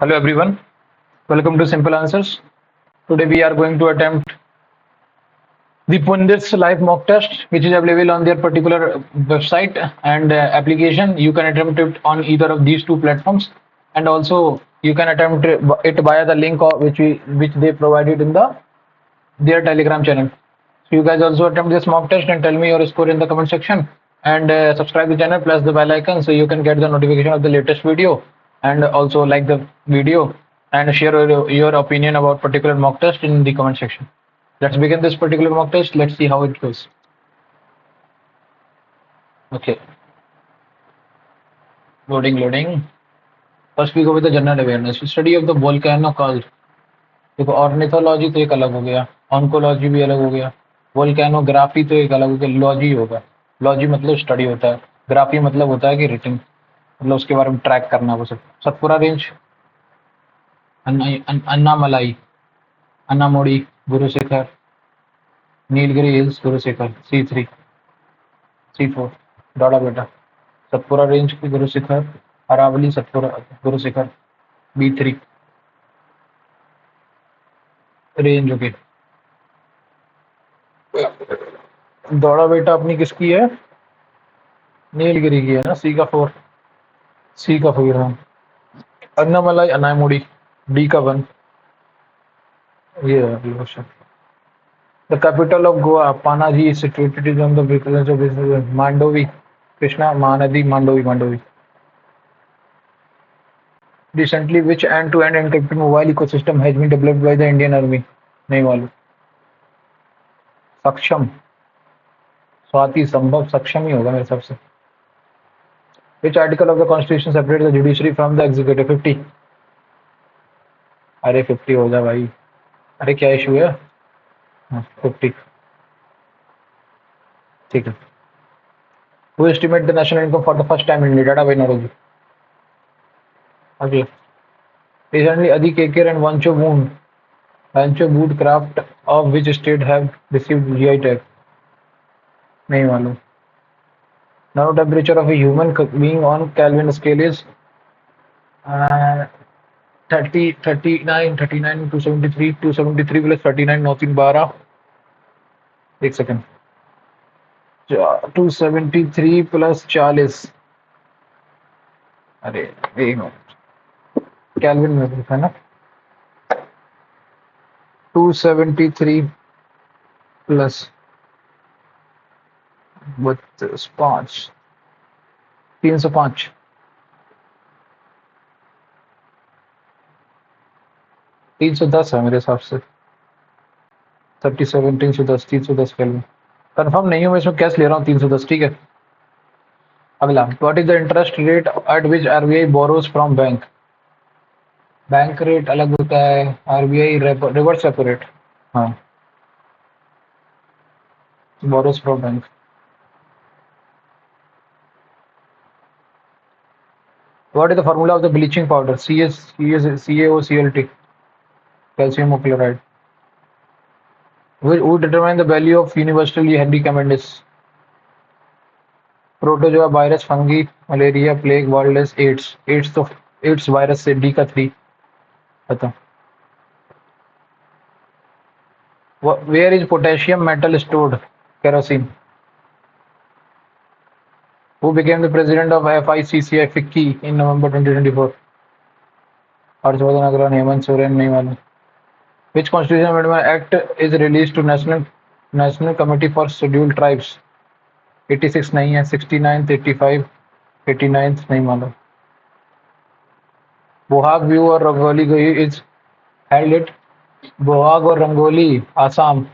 Hello everyone, welcome to Simple Answers. Today we are going to attempt the Pundit's live mock test, which is available on their particular website and application. You can attempt it on either of these two platforms, and also you can attempt it via the link which they provided in their Telegram channel. So you guys also attempt this mock test and tell me your score in the comment section. And subscribe the channel, plus the bell icon so you can get the notification of the latest video. And also like the video and share your opinion about particular mock test in the comment section. Let's begin this particular mock test. Let's see how it goes. Okay. Loading. First we go with the general awareness. Study of the volcano called. देखो ornithology तो एक अलग हो गया, oncology भी अलग हो गया, वोल्केनोग्राफी तो एक अलग हो गया, लॉजी होगा। लॉजी मतलब स्टडी होता है, ग्राफी मतलब होता है कि रिटिंग, मतलब उसके बारे में ट्रैक करना। वो सब Satpura range, Annamalai, Anamudi, Gurushikhar, Nilgiri hills, Gurushikhar, C3, C4, Dodda Betta, Satpura range की Gurushikhar, Aravalli, Satpura, Gurushikhar, B3 range. Okay, दौड़ा बेटा अपनी किसकी है? नीलगिरी की है ना, सी का 4 हाँ। अन्नामलाई, अनायमुड़ी, D का 1। ये है question. The capital of Goa, Panaji, is situated on the banks of Mandovi, Krishna Mahanadi, Mandovi. Recently, which end-to-end encrypted mobile ecosystem has been developed by the Indian Army? नहीं मालूम। सक्षम, स्वाति, संभव, सक्षम ही होगा मेरे हिसाब से। Which article of the Constitution separates the judiciary from the executive? 50। अरे 50 हो जा भाई। अरे क्या इशू है? 50 ठीक है। Who estimate the national income for the first time in India? Data by Naroji। अगले। Recently, Adi Kekir and Vancho Boot craft of which state have received GI tag? नहीं मालूम। Now temperature of a human being on Kelvin scale is 30, 39, 273, 273 plus 39, 9 3 12। एक second, 273 plus 40, अरे kelvin में है ना, 273 plus 5, 305, 310 है मेरे हिसाब से। 37, 310 कैलविन। कंफर्म नहीं हूँ मैं, इसमें कैश ले रहा हूँ 310। ठीक है। अगला, what is the interest rate at which RBI borrows from bank? Bank rate अलग होता है, RBI रिवर्स रेपो रेट। हाँ, borrows from bank. What is the formula of the bleaching powder? CaOCl, calcium chloride. Who determine the value of universally Henry Cavendish? Protozoa, virus, fungi, malaria, plague, world, AIDS तो AIDS virus से, D का 3 खत्म। Where is potassium metal stored? Kerosene. Who became the president of FICCI FICCI in November 2024? Harshvardhan Agarwal, Hemant Soren, नहीं मालूम। Which Constitution Amendment Act is released to National Committee for Scheduled Tribes? 86 नहीं है, 69, 85, 89 नहीं मालूम। बोहाग व्यू और rangoli is held at Bohag और rangoli, Assam.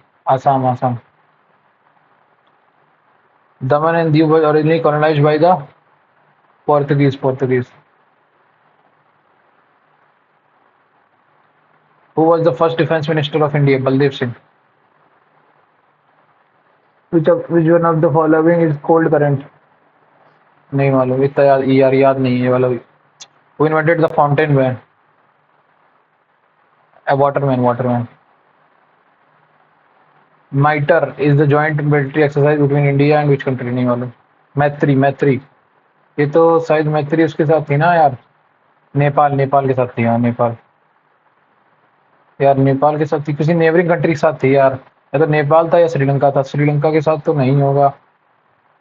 Daman and Diu was originally colonized by the Portuguese. Who was the first defense minister of India? Baldev Singh. Which one of the following is cold current? नहीं मालूम, इतना याद नहीं है वाला भी। Who invented the fountain pen? A waterman. MITRE is the joint military exercise between India and which country? नहीं मालूम। मैत्री, ये तो शायद मैत्री उसके साथ थी ना यार, नेपाल, नेपाल के साथ थी, हाँ नेपाल। यार नेपाल के साथ थी, किसी नेबरिंग कंट्री के साथ थी यार, या तो नेपाल था या श्रीलंका था, श्रीलंका के साथ तो नहीं होगा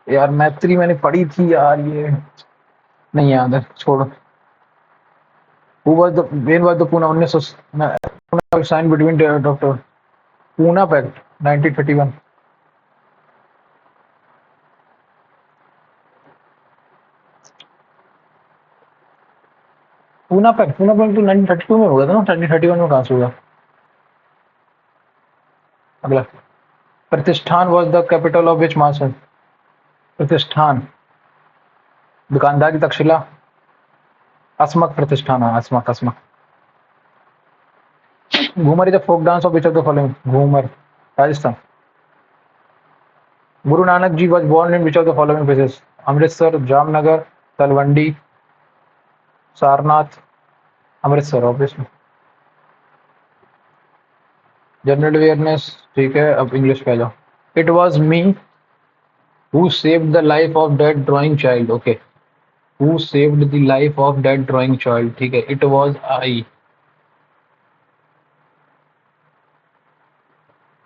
यार। मैत्री मैंने पढ़ी थी यार, ये नहीं याद है, छोड़ो। Who was the when was the Pune 1900 signed between Dr. Pune Pact 1931? Poona pact तो 1932 में होगा था ना, 1931 में कहाँ से हुआ? अगला, प्रतिष्ठान was the capital of which महासंघ? प्रतिष्ठान, दुकानदार की तक्षशिला, अस्मक प्रतिष्ठान, हाँ Asmaka Asmaka. Ghoomar is a folk dance of which of the following? Ghoomar, Rajasthan. Guru Nanak Ji was born in which of the following places? Amritsar, Jamnagar, Talwandi, Sarnath, Amritsar obviously. General awareness, ठीक है, अब इंग्लिश पे आ जाओ। It was me who saved the life of dead drawing child, okay, who saved the life of dead drawing child, ठीक है, it was I.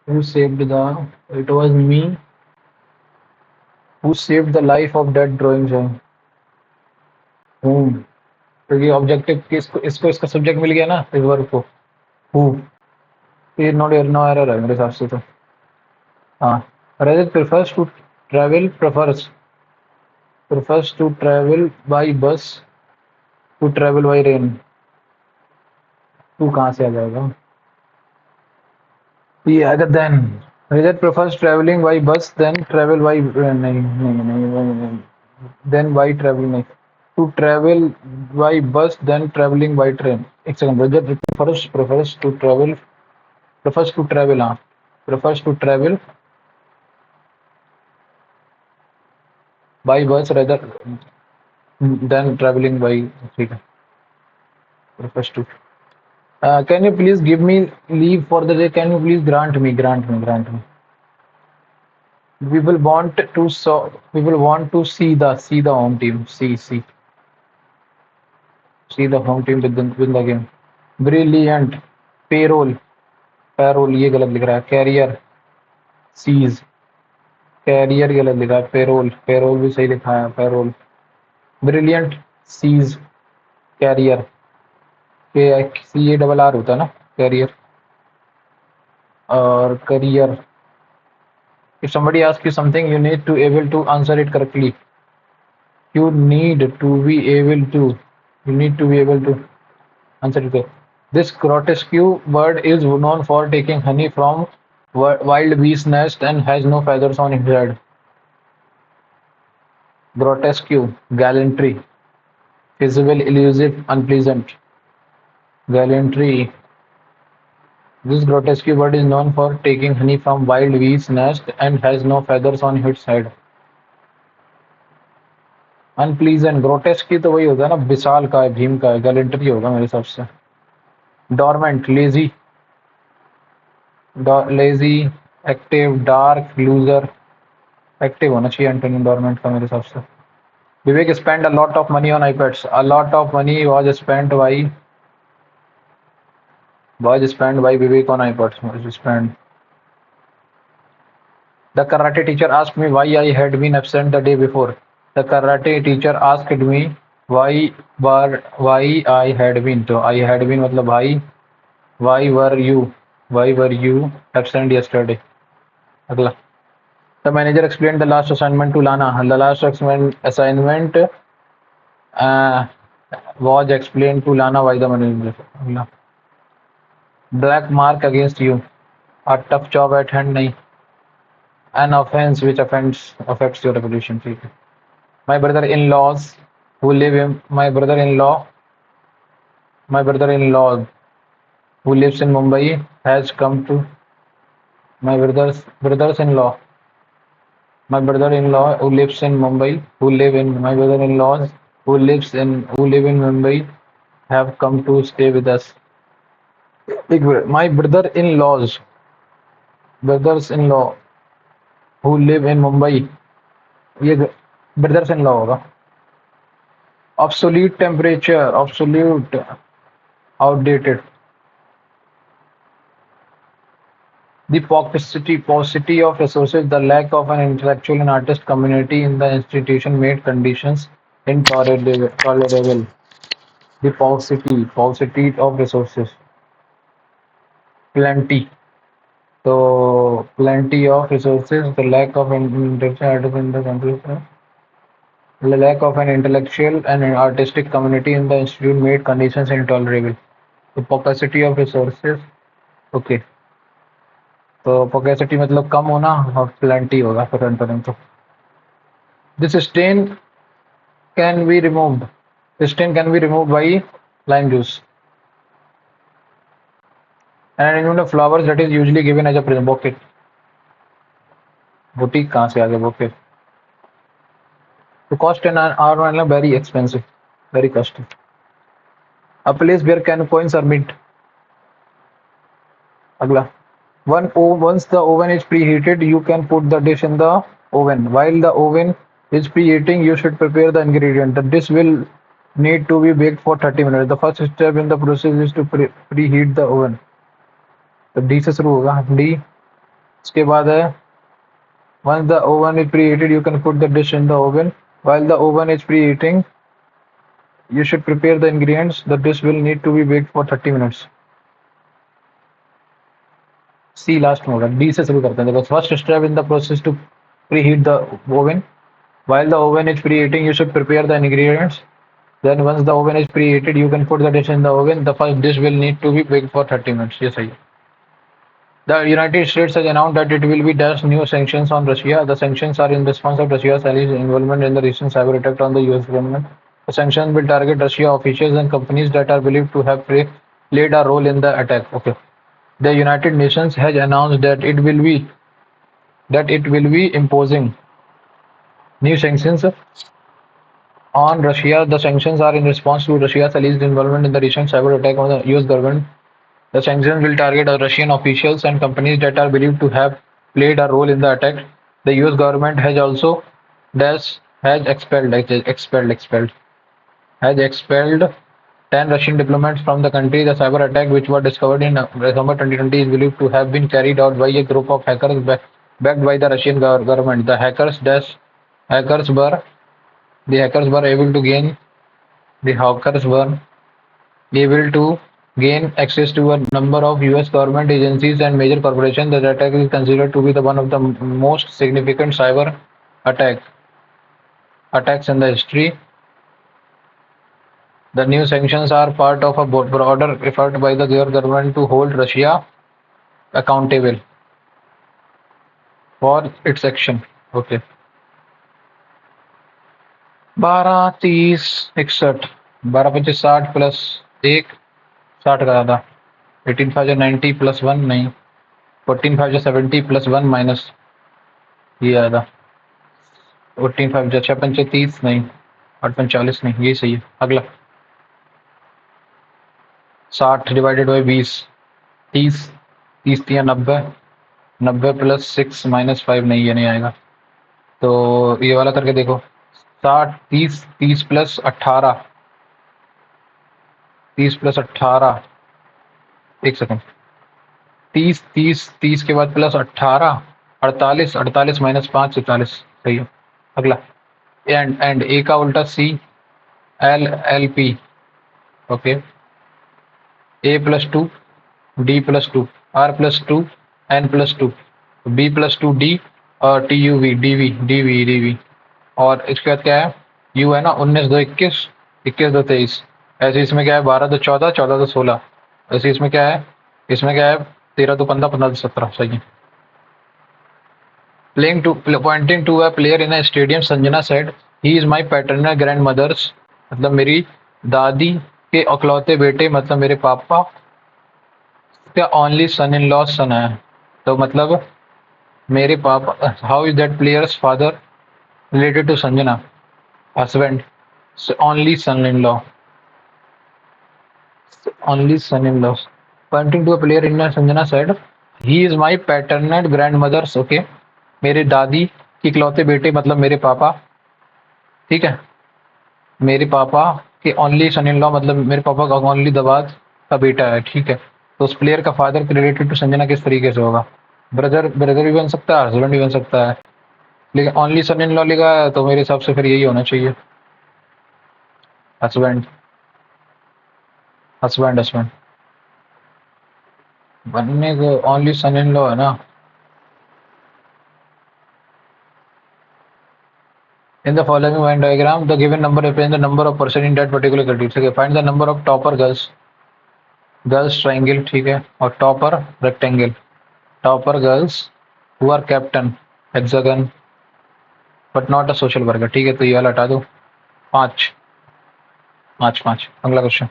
Who saved the, it was me who saved the life of dead drawing child, whom, क्योंकि objective इसको इसको इसका subject मिल गया ना इस verb को, हु, ये नो एरर है मेरे हिसाब से तो। हाँ, रजत prefers to travel by bus to travel by rain। तू कहाँ से आ जाएगा ये? अगर then Rajat prefers traveling by bus then travel by नहीं then by travel नहीं, to travel by bus then traveling by train। एक second, Rajat prefers to travel, हाँ, prefers to travel by bus rather than traveling by, ठीक है, prefers to। Can you please give me leave for the day? Can you please grant me? We will want to see the home team. See the home team win the game. Brilliant. Payroll ये गलत लिख रहा है। Carrier, seize, career गलत लिखा है। Payroll भी सही लिखा है, payroll. Brilliant, cease, carrier, CARR होता है ना कैरियर, और career. If somebody asks you something, you need to able to answer it correctly. You need to be able to answer it. This grotesque bird is known for taking honey from wild bee's nest and has no feathers on its head. Grotesque, gallantry, feasible, elusive, unpleasant. Gallantry. This grotesque bird is known for taking honey from wild bee's nest and has no feathers on its head. Unpleasant, grotesque तो वही होता है ना, विशाल का है, भीम का है, gallantry होगा मेरे हिसाब से। Dormant, lazy, active, dark, loser. Active होना चाहिए एंटोनिम डॉर्मेंट का मेरे हिसाब से। Vivek spend a lot of money on iPads. A lot of money was spent by Vivek on iPads. Spend. The karate teacher asked me why I had been absent the day before. The karate teacher asked me why I had been. तो I had been मतलब भाई, why were you absent yesterday? अगला, the manager explained the last assignment to Lana. The last assignment was explained to Lana by the manager. अगला, black mark against you. A tough job at hand नहीं, an offense which affects your reputation, ठीक है। My brother-in-law who lives in Mumbai has come to my brother-in-law who lives in Mumbai have come to stay with us. My brothers-in-law who live in Mumbai, ये brothers in law होगा। obsolete temperature, obsolete, outdated. The paucity of resources, the lack of an intellectual and artist community in the institution made conditions intolerable. The paucity of resources, plenty. So plenty of resources, the lack of an intellectual artist in the country, the lack of an intellectual and an artistic community in the institute made conditions intolerable. The paucity of resources, okay. तो paucity मतलब कम होना और plenty होगा फिर अंतर तो. This stain can be removed. The stain can be removed by lime juice. And in the flowers that is usually given as a present bouquet. Boutique कहाँ से आ गया bouquet? The cost and are very expensive, very costly. A place where can coins are mint. अगला. Once the oven is preheated, you can put the dish in the oven. While the oven is preheating, you should prepare the ingredient. The dish will need to be baked for 30 minutes. The first step in the process is to preheat the oven. तो D से शुरू होगा. D. इसके बाद है once the oven is preheated, you can put the dish in the oven. While the oven is preheating, you should prepare the ingredients. The dish will need to be baked for 30 minutes. C last में होगा. D से शुरू करते हैं. देखो first step in the process to preheat the oven. While the oven is preheating, you should prepare the ingredients. Then once the oven is preheated, you can put the dish in the oven. The first dish will need to be baked for 30 minutes. Yes, सही है. The United States has announced that it will be dash new sanctions on Russia. The sanctions are in response of Russia's alleged involvement in the recent cyber attack on the US government. The sanctions will target Russia officials and companies that are believed to have played a role in the attack. Okay. The United Nations has announced that it will be imposing new sanctions on Russia. The sanctions are in response to Russia's alleged involvement in the recent cyber attack on the US government. The sanctions will target Russian officials and companies that are believed to have played a role in the attack. The US government has also expelled 10 Russian diplomats from the country. The cyber attack, which was discovered in December 2020, is believed to have been carried out by a group of hackers backed by the Russian government. The hackers were able to gain access to a number of US government agencies and major corporations. The attack is considered to be one of the most significant cyber attacks in the history. The new sanctions are part of a broader effort by the government to hold Russia accountable for its action. Okay. 12 30 61 12 25 60 plus 1 60 का था. 18 5 90 plus 1 नहीं. 14 5 70 plus 1 minus ये आया था. 14 5 6 5 30 नहीं. 8 45 नहीं. ये सही है. अगला 60 डिवाइडेड बाई 20 30 30 3 90 90 प्लस 6 माइनस 5 नहीं. ये नहीं आएगा. तो ये वाला करके देखो. 60 30 30 प्लस 18 30 प्लस 18 एक सेकंड. 30 30 30 के बाद प्लस 18 48 48 माइनस 5 44. सही है. अगला एंड ए का उल्टा C L L P. Okay. A plus 2 D plus 2 R plus 2 N plus 2 B plus 2 D और T U V D V D V D V. और इसके बाद क्या है. यू है ना. 19 2 21 21 2 23. ऐसे इसमें क्या है. 12 2 14 14 2 16. ऐसे इसमें क्या है. 13 2 15 15 2 17. सही है. Pointing to a player in a stadium, Sanjana said, "He is my paternal grandmother's." मतलब मेरी दादी के अकलौते बेटे मतलब मेरे पापा का only son in law son है. तो मतलब मेरे पापा. How is that player's father related to Sanjana? Husband. So only son in law. Only son in law. Pointing to a player in a Sanjana said, "He is my paternal grandmother's." Okay. मेरे दादी के इकलौते बेटे मतलब मेरे पापा. ठीक है. मेरे पापा के ओनली सन इन लॉ मतलब मेरे पापा का ओनली दबाद का बेटा है, ठीक है। तो उस प्लेयर का फादर रिलेटेड टू संजना किस तरीके से होगा? ब्रदर ब्रदर भी बन सकता है, हस्बैंड भी बन सकता है, लेकिन ओनली सन इन लॉ लिखा है तो मेरे हिसाब से फिर यही होना चाहिए, हस्बैंड। हस्बैंड हस्बैंड बनने को ओनली सन इन लॉ है ना। In the following Venn diagram, the given number represents the number of person in that particular category. ठीक है, find the number of topper girls, girls triangle, ठीक है, और topper rectangle, topper girls who are captain hexagon but not a social worker, ठीक है, तो ये वाला हटा दो। पाँच पाँच पाँच अगला question.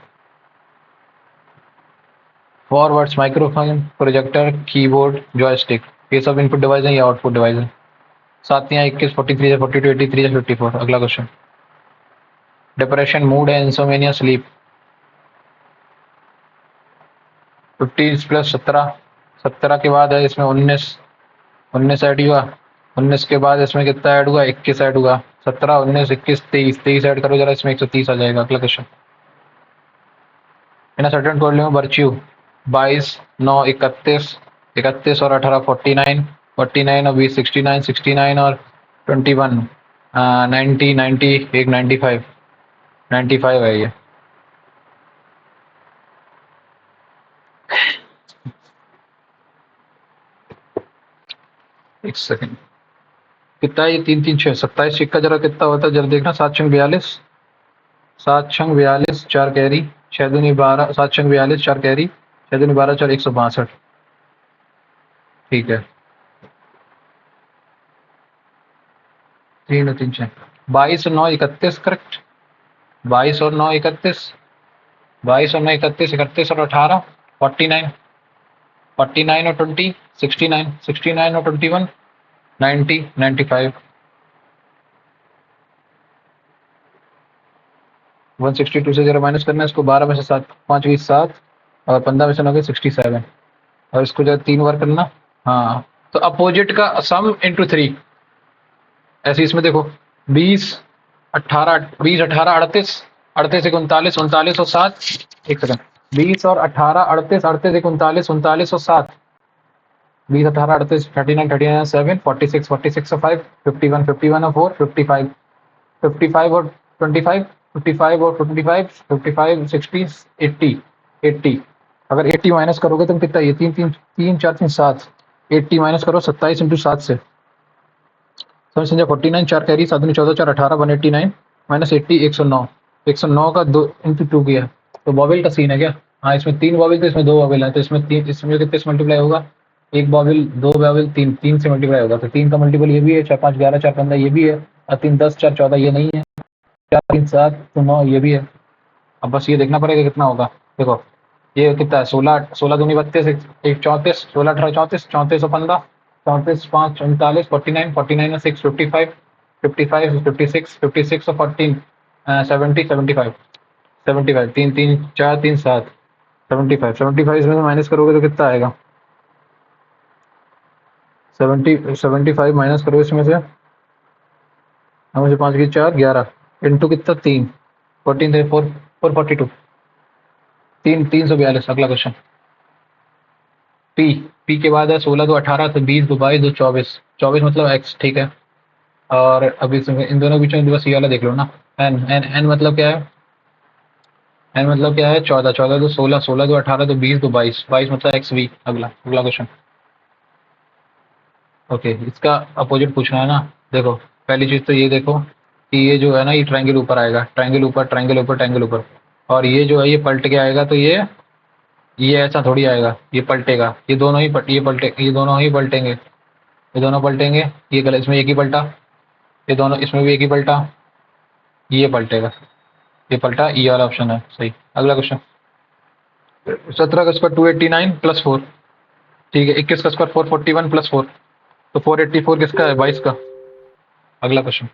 Forwards microphone projector keyboard joystick ये सब इनपुट डिवाइस है या आउटपुट डिवाइस है? 7 या 21 43 42 83 या 54 अगला क्वेश्चन। डिप्रेशन मूड है इंसोमेनिया स्लीप 50 प्लस 17 17 के बाद है इसमें 19 19 ऐड हुआ 19 के बाद इसमें कितना ऐड हुआ 21 ऐड हुआ 17 19 21 23 23 ऐड करो जरा इसमें 130 आ जाएगा अगला question. In certain code virtue 22 9 31 31 और 18 49 49 और 20 69 69 और 21 90 90 एक 95 95 है ये। एक सेकंड कितना है ये 3 3 6 27 सिक्का जरा कितना होता है जरा देखना 7 छंग 42 7 छंग 42 4 कैरी 6 दूनी 12 7 छंग 42 4 कैरी 6 दूनी 12 4 162 ठीक है 3 और 3 6 22 और 9 31 करेक्ट 22 और 9 31 22 और 9 31 31 और 18 49 49 और 20 69 69 और 21 90 95 162 से जरा माइनस करना है इसको 12 में से 7 5 20 7 और 15 में से 9 67 और इसको जरा 3 बार करना। हाँ तो अपोजिट का सम इंटू 3 ऐसे इसमें देखो 20 18 20 18 38 38 एक 39 39 और 7 एक सेकंड 20 और 18 38 38 एक 39 39 और 7 20 18 38 39 39 7 46 46 और 5 51 51 और 4 55 55 और 25 55 और 25 55 60 80 80 अगर 80 माइनस करोगे तो कितना ये 3 3 3 4 3 7 80 माइनस करो 27 इंटू 7 से समझ समझा 49 4 कैरी 7 दूनी 14 4 18 189 माइनस 80 109 109 का 2 इंटू 2 किया तो बॉबिल का सीन है क्या? हाँ इसमें 3 बॉबिल तो इसमें 2 बॉबिल है तो इसमें 3 इसमें कितने से मल्टीप्लाई होगा एक बॉबिल 2 बॉबिल 3 3 से मल्टीप्लाई होगा तो 3 का मल्टीपल ये भी है 4 5 11 4 15 ये भी है और 3 10 4 14 ये नहीं है 4 3 7 तो 9 ये भी है। अब बस ये देखना पड़ेगा कितना होगा देखो ये कितना है 16 16 दूनी 32 एक 34 16 18 34 34 और 15 34 5 39 49 49 और 6 55 55 56 56 और 14 70 75 75 3 3 4 3 7 75 75 इसमें से माइनस करोगे तो कितना आएगा 70 75 माइनस करो इसमें से मुझे 5 की 4 11 इंटू कितना 3 14 थे 4 442 342 अगला क्वेश्चन। पी के बाद है 16 2 18 तो 20 2 22 2 24 24 मतलब एक्स ठीक है और अभी इन दोनों के बीच में बस ये वाला देख लो ना एन एन एन मतलब क्या है एन मतलब क्या है 14 14 तो 16 16 तो 18 तो 20 तो 22 22 मतलब एक्स वी अगला अगला क्वेश्चन। ओके इसका अपोजिट पूछना है ना देखो पहली चीज तो ये देखो कि ये जो है ना ये ट्रायंगल ऊपर आएगा ट्रायंगल ऊपर ट्रायंगल ऊपर ट्रायंगल ऊपर और ये जो है ये पलट के आएगा तो ये ऐसा थोड़ी आएगा ये पलटेगा ये दोनों ही ये दोनों ही पलटेंगे ये दोनों पलटेंगे ये गलत इसमें एक ही पलटा ये दोनों इसमें भी एक ही पलटा ये पलटेगा ये पलटा ये वाला ऑप्शन है सही अगला क्वेश्चन। 17 का स्क्वायर 289 प्लस 4 ठीक है 21 का स्क्वायर 441 प्लस 4 तो 484 किसका है 22 का अगला क्वेश्चन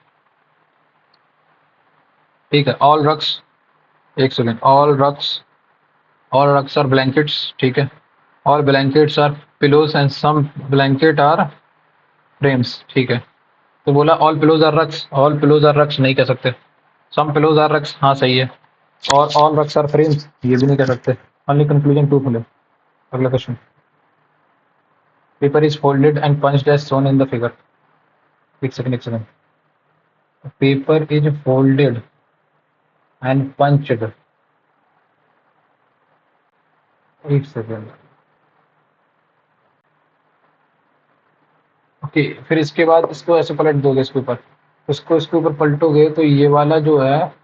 ठीक है। ऑल रक्स एक second all rugs are blankets ठीक है all blankets are pillows and some blanket are frames ठीक है तो बोला ऑल पिलोज आर रक्स नहीं कह सकते सम पिलोज आर रक्स, हाँ सही है। और ऑल रक्स आर फ्रेम्स, ये भी नहीं कह सकते। ओनली कंक्लूजन टू खुले। अगला question. Paper is folded and punched as shown in the figure. एक सेकंड एक second. Paper is folded and punched. एक सेकंड। ओके, फिर इसके बाद इसको ऐसे पलट दोगे इसके ऊपर, इसको इसके ऊपर पलटोगे तो ये वाला जो है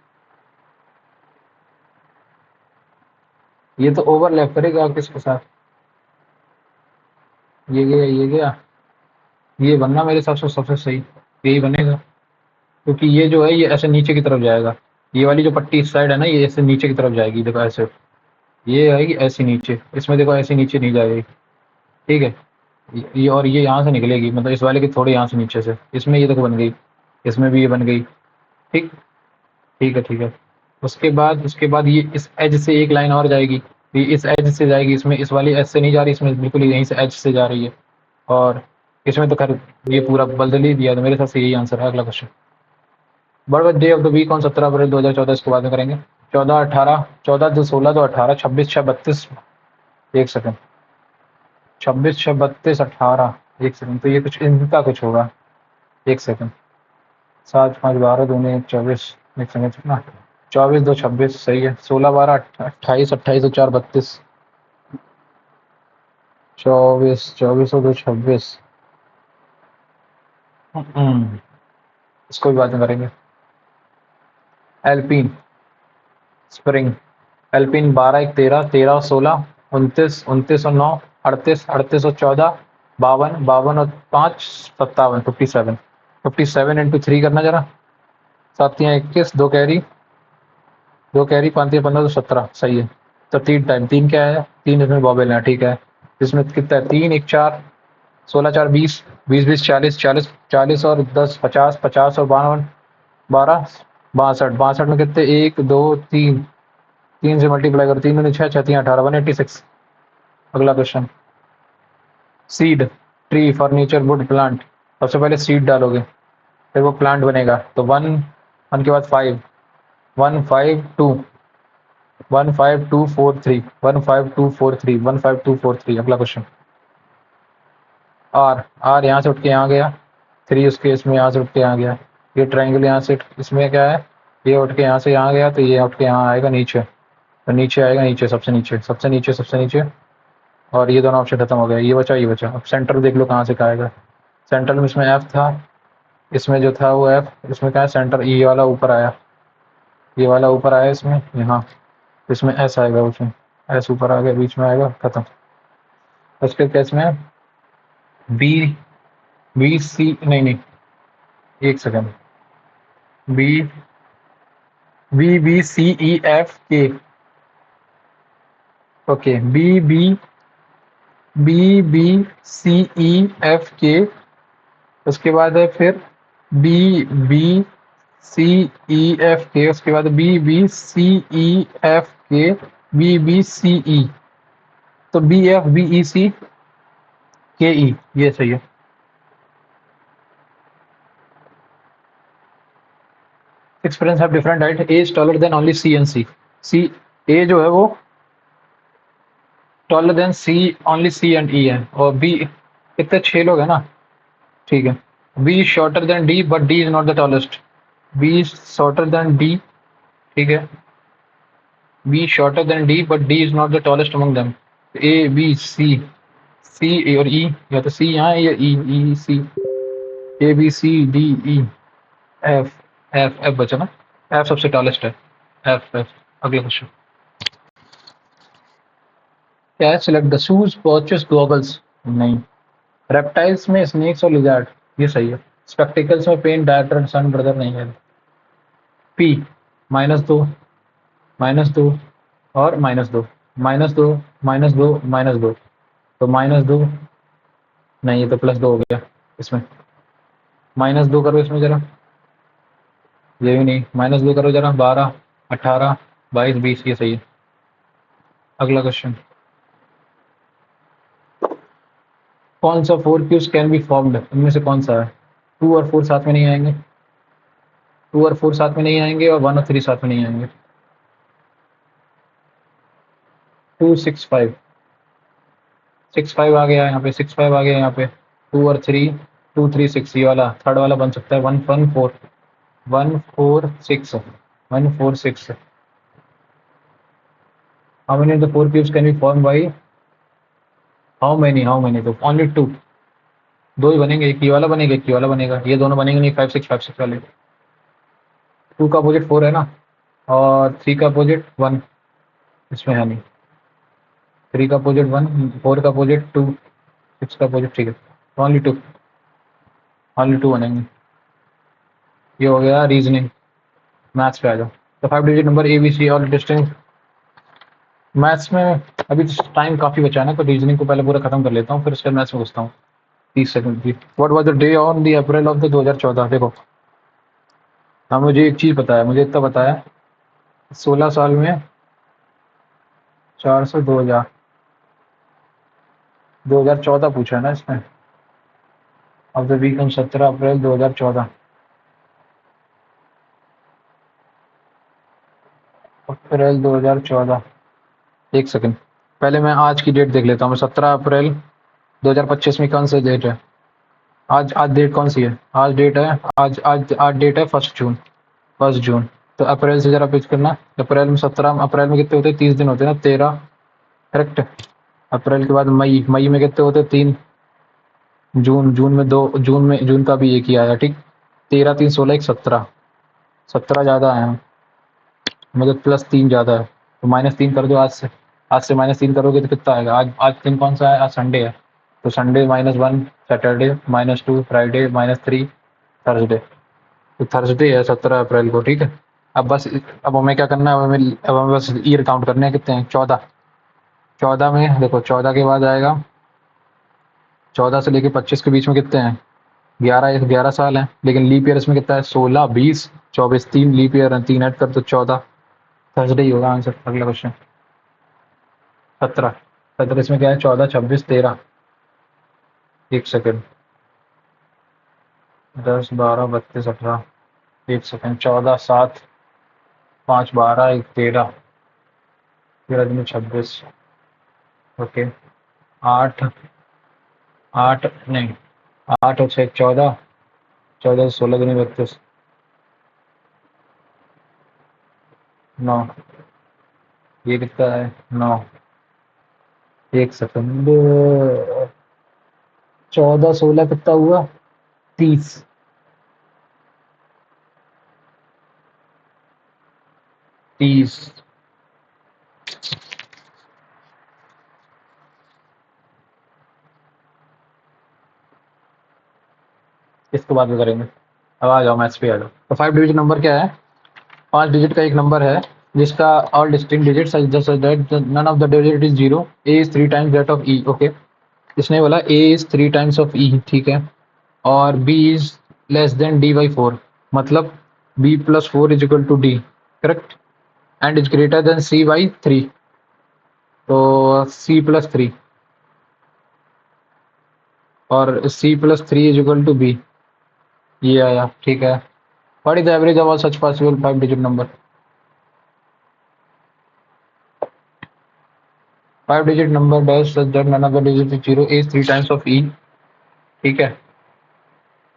ये तो ओवरलैप करेगा किसके साथ, ये गया ये गया, ये बनना मेरे हिसाब से सबसे सही यही बनेगा। क्योंकि ये जो है ये ऐसे नीचे की तरफ जाएगा, ये वाली जो पट्टी इस साइड है ना ये ऐसे नीचे की तरफ जाएगी, देखो ऐसे, ये आएगी ऐसे नीचे, इसमें देखो ऐसे नीचे नहीं जाएगी। ठीक है, ये और ये यहाँ से निकलेगी, मतलब इस वाले के थोड़े यहाँ से नीचे से, इसमें ये देखो बन गई, इसमें भी ये बन गई। ठीक, ठीक है ठीक है। उसके बाद ये इस एज से एक लाइन और जाएगी, ये इस एज से जाएगी, इसमें इस वाली एज से नहीं जा रही, इसमें बिल्कुल यहीं से एज से जा रही है। और इसमें तो खैर ये पूरा बदल ही दिया, तो मेरे हिसाब से यही आंसर है। अगला question. Birthday of the week on 17 April 2014, इसको बाद में करेंगे। 14 18 14 2 16 2 18 26 6 32। एक सेकंड। 26 6 32 18। एक सेकंड, तो ये कुछ इनका कुछ होगा। एक सेकंड। 7 5 12 दूनी 24। एक सेकंड ना, 24 2 26 सही है। 16 12 28 28 2 4 32। 24 24 2 26। इसको भी बाद में करेंगे। एल्पीन स्प्रिंग। एल्पिन 12 1 13 13 16 29 29 और 9 38 38 और 14 52 52 और 5 57 57 57 इंटू 3 करना जरा। 7 3 21 दो कैरी 5 3 15 तो 17 सही है। तो 3 टाइम 3 क्या है, 3 इसमें बॉबल है। ठीक है, इसमें कितना है, 3 1 4 16 4 20 20 20 40 40 40 और 10 50 50 और 52 12 62 62 में कितने, 1 2 3, 3 से मल्टीप्लाई करो, 3 दूनी 6 6 3 18 186। अगला question. Seed, tree, furniture, would, plant. सबसे पहले सीड डालोगे, फिर वो प्लांट बनेगा। तो 1 1 के बाद 5 1 5 2 1 5 2 4 3 1 5 2 4 3 1 5 2 4 3। अगला क्वेश्चन। आर, आर यहाँ से उठ के यहाँ गया, 3 उसके इसमें यहाँ से उठ के यहाँ गया। ये ट्राइंगल यहाँ से इसमें क्या है, ये उठ के यहाँ से यहाँ गया, तो ये उठ के यहाँ आएगा नीचे, तो नीचे आएगा, नीचे सबसे नीचे सबसे नीचे सबसे नीचे। और ये दोनों ऑप्शन खत्म हो गए, ये बचा ये बचा। अब सेंटर देख लो कहाँ से कहाँ आएगा। सेंटर में इसमें एफ था, इसमें जो था वो एफ, इसमें क्या है सेंटर, ये वाला ऊपर आया, ये वाला ऊपर आया इसमें यहाँ, इसमें एस आएगा, उसमें एस ऊपर आ गया, बीच में आएगा, खत्म। उसके केस में बी, बी सी नहीं नहीं, एक second, B B B C E F K. Okay, B B B B C E F K. उसके बाद है फिर B B C E F K, उसके बाद B B C E F K, B B C E, तो B F B E C K E, ये सही है। Experience have different height, A is taller than only C and C. C, A जो है वो taller than C, only C and E है। और B, कितने 6 लोग हैं ना, ठीक है। B is shorter than D but D is not the tallest. B is shorter than D, ठीक है। B shorter than D but D is not the tallest among them. A B C, C और E, या तो C यहाँ है या E E C. A B C D E F, F F बचा ना, एफ सबसे टॉलेस्ट है, एफ एफ। अगला क्वेश्चन क्या है, select the shoes watches goggles. नहीं। रेप्टाइल्स में स्नेक्स और लिजार्ड, ये सही है। स्पेक्टिकल्स में पेन, डायटर, सन ब्रदर नहीं है। पी, -2 -2 और -2 -2 -2 -2, तो -2 नहीं, ये तो +2 हो गया इसमें। -2 करो इसमें जरा, ये भी नहीं, -2 करो जरा, 12 18 22 20, ये सही है। अगला क्वेश्चन। कौन सा 4 क्यूब्स कैन बी फॉर्म्ड, इनमें से कौन सा है। 2 और 4 साथ में नहीं आएंगे। 2 और 4 साथ में नहीं आएंगे और 1 और 3 साथ में नहीं आएंगे। 2 6 5 6 5 आ गया यहाँ पे, 6 5 आ गया यहाँ पे। 2 और 3, 2 3 6, ये वाला थर्ड वाला बन सकता है। 1 1 4, 1 4 6, 1 4 6। How many of the 4 cubes can be form by how many? तो ओनली 2। दो ही बनेंगे, एक ये वाला बनेगा, एक ये वाला बनेगा, ये दोनों बनेंगे नहीं। 5 6 वाले। 2 का अपोजिट 4 है ना, और 3 का अपोजिट 1 इसमें है नहीं। 3 का अपोजिट 1, 4 का अपोजिट 2, 6 का अपोजिट, ठीक है, ओनली 2, ओनली 2 बनेंगे। ये हो गया रीजनिंग। मैथ्स पे आ जाओ। तो 5 digit number A B C और डिस्टिंग। मैथ्स में अभी टाइम काफ़ी बचा है ना, तो रीजनिंग को पहले पूरा खत्म कर लेता हूँ, फिर उसके मैथ्स में घुसता हूँ। 30 सेकंड की। What was the day on the April of the 2014? देखो, हाँ मुझे एक चीज़ पता है, मुझे इतना पता है, 16 साल में 400 2014 पूछा है ना इसमें। अब द वीक ऑन 17 अप्रैल 2014। अप्रैल 2014। एक सेकंड, पहले मैं आज की डेट देख लेता हूँ। 17 अप्रैल 2025 में कौन सी डेट है? आज आज डेट कौन सी है? आज डेट है, आज डेट है 1 जून। 1 जून। तो अप्रैल से जरा पिच करना। अप्रैल में 17, अप्रैल में कितने होते हैं? 30 दिन होते हैं ना, 13, करेक्ट। अप्रैल के बाद मई, मई में कितने होते हैं? 3। जून में 2, जून का भी एक ही आया, ठीक। 13 3 16 1 17, 17 ज़्यादा आया, मतलब +3 ज़्यादा है, तो -3 कर दो आज से। आज से -3 करोगे तो कितना आएगा? आज आज दिन कौन सा है? आज संडे है, तो संडे -1, सैटरडे -2, फ्राइडे -3, थर्सडे। तो थर्सडे है 17 अप्रैल को, ठीक है। अब बस, अब हमें क्या करना है? अब हमें बस ईयर काउंट करने हैं, कितने हैं? 14। 14 में देखो, 14 के बाद आएगा, 14 से लेके 25 के बीच में कितने हैं? 11, 11 साल हैं, लेकिन लीप ईयर इसमें कितना है? 16 20 24, 3 लीप ईयर है, 3 ऐड कर तो 14। थर्सडे ही होगा आंसर। अगला क्वेश्चन। 17, 17 इसमें क्या है? 14 26 13। एक सेकंड, 10 12 32 18। एक सेकंड, 14 7 5 12 1 13, 13 दिन 26, ओके। 8 8 नहीं, 8 और 6 14, 14 से 16 दिन 32, 9। ये कितना है? 9। एक सेकंड, 14 16 कितना हुआ? 30। इसके बाद में करेंगे। अब आ जाओ मैथ्स पे आ जाओ। तो 5 डिजिट नंबर क्या है? 5 डिजिट का एक नंबर है जिसका all distinct digits just that none of the digit is 0। A is 3 times that of E, okay. इसने बोला A is 3 times of E, ठीक है। और B is less than D by 4, मतलब B plus 4 is equal to D, correct. And is greater than C by 3, तो C plus 3, और C plus 3 is equal to B. ये आया, ठीक है। What is the average of all such possible 5 digit number? 5 digit number dash such that none of the digit is 0, is 3 times of E, ठीक है।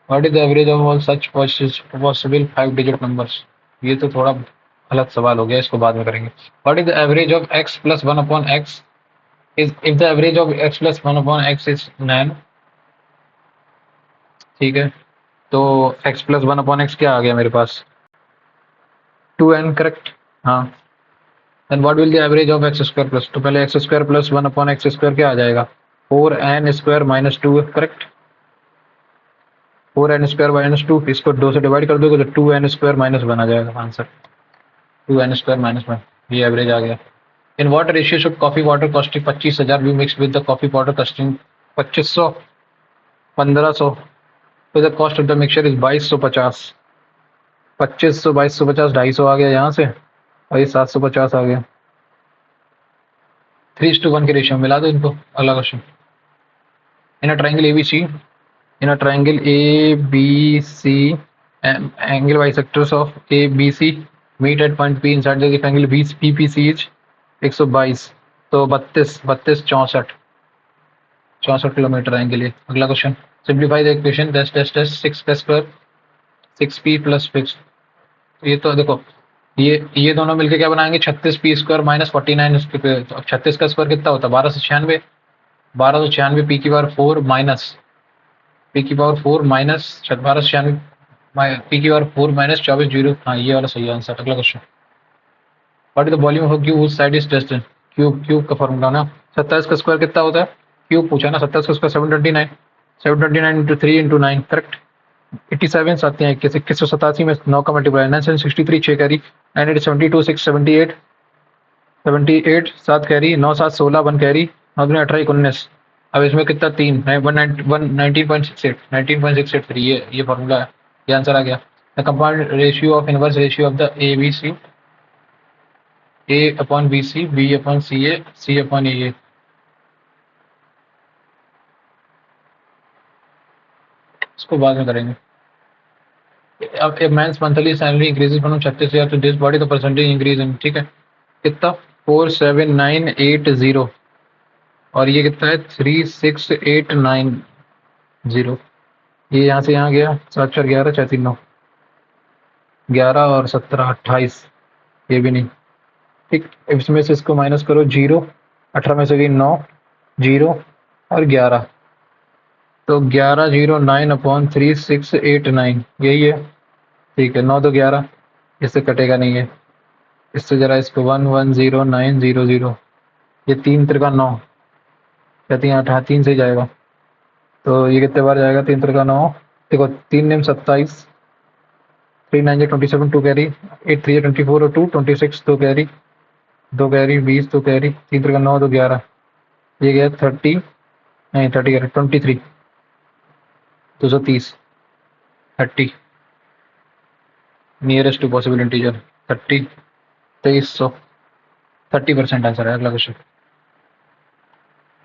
What is the average of all such possible 5 digit numbers? ये तो थोड़ा गलत सवाल हो गया, इसको बाद में करेंगे। What is the average of x plus 1 upon x is if the average of x plus 1 upon x is 9, ठीक है। तो x प्लस 1 अपॉन x क्या आ गया मेरे पास? 2n, correct. हाँ। Then what will the average of X square plus, तो पहले X square plus 1 upon X square क्या आ जाएगा? 4n square minus 2, correct. 4n square minus 2, इसको 2 से डिवाइड कर दोगे तो 2n स्क्वायर माइनस 1 आ जाएगा आंसर। 2n स्क्वायर माइनस 1, ये एवरेज आ गया। In what ratio should coffee water costing 25,000 be mix with the coffee powder costing 2500, 1500? तो the cost of the mixture is 2250। 2500 2250, 250 आ गया यहाँ से, और ये 750 आ गया। 3:1 के रेशियो मिला दो इनको। अगला question. In a triangle ABC, in a triangle ABC angle bisectors of ABC meet at point P inside the rectangle PPC is 122, तो 64 किलोमीटर आएंगे लिए। अगला question, simplify the equation that 6 का स्क्वायर 6p प्लस 6। ये तो देखो ये दोनों मिलके क्या बनाएंगे 36p स्क्वायर माइनस 49 इसके पे। तो अब 36 का स्क्वायर कितना होता है 1296, 1296 पी की पावर 4 माइनस पी की पावर 4 माइनस 1296 पी की पावर 4 माइनस 24 जीरो। हाँ ये वाला सही आंसर। अगला question, what is the volume of cube whose side is डेस्टिन। क्यूब का फॉर्मूला ना 27 का स्क्वायर कितना होता है, क्यूब पूछा ना, 27 का स्क्वायर 729, 729 इंटू 3 इंटू 9 करेक्ट। 87 आते हैं 2187 में 9 का मल्टीप्लाई 963 6 कैरी 972 6 78 78 7 कैरी 9 7 16 1 कैरी 9 दूनी 18 19। अब इसमें कितना 3 19.68 ये फॉर्मूला है, ये आंसर आ गया। The compound ratio of inverse ratio of the A B C A upon B C B upon C upon A. इसको बाद में करेंगे। अब a man's monthly salary increases from 36,000 to this body the percentage increase in, ठीक है कितना 47880 और ये कितना है 36890। ये यहाँ से यहाँ गया 7 4 11 4 3 9 11 और 17 28, ये भी नहीं ठीक। इसमें से इसको माइनस करो 0, 18 में से गई 9 0 और 11, तो 1109 अपॉन 3689 यही है ठीक है। 9 तो 11 इससे कटेगा नहीं है, इससे जरा इसको 110900 ये 3 त्रिका 9 कहती हैं 8 3 से जाएगा, तो ये कितने बार जाएगा 3 त्रिका 9 देखो 3 नेम 27 3 9 27 2 कैरी 8 3 24 और 2 26 2 कैरी 20 2 कैरी 3 त्रिका 9 तो 11 ये गया 30 नहीं 30 23 230 30 nearest to possible integer 30 2300 30% answer है। अगला question,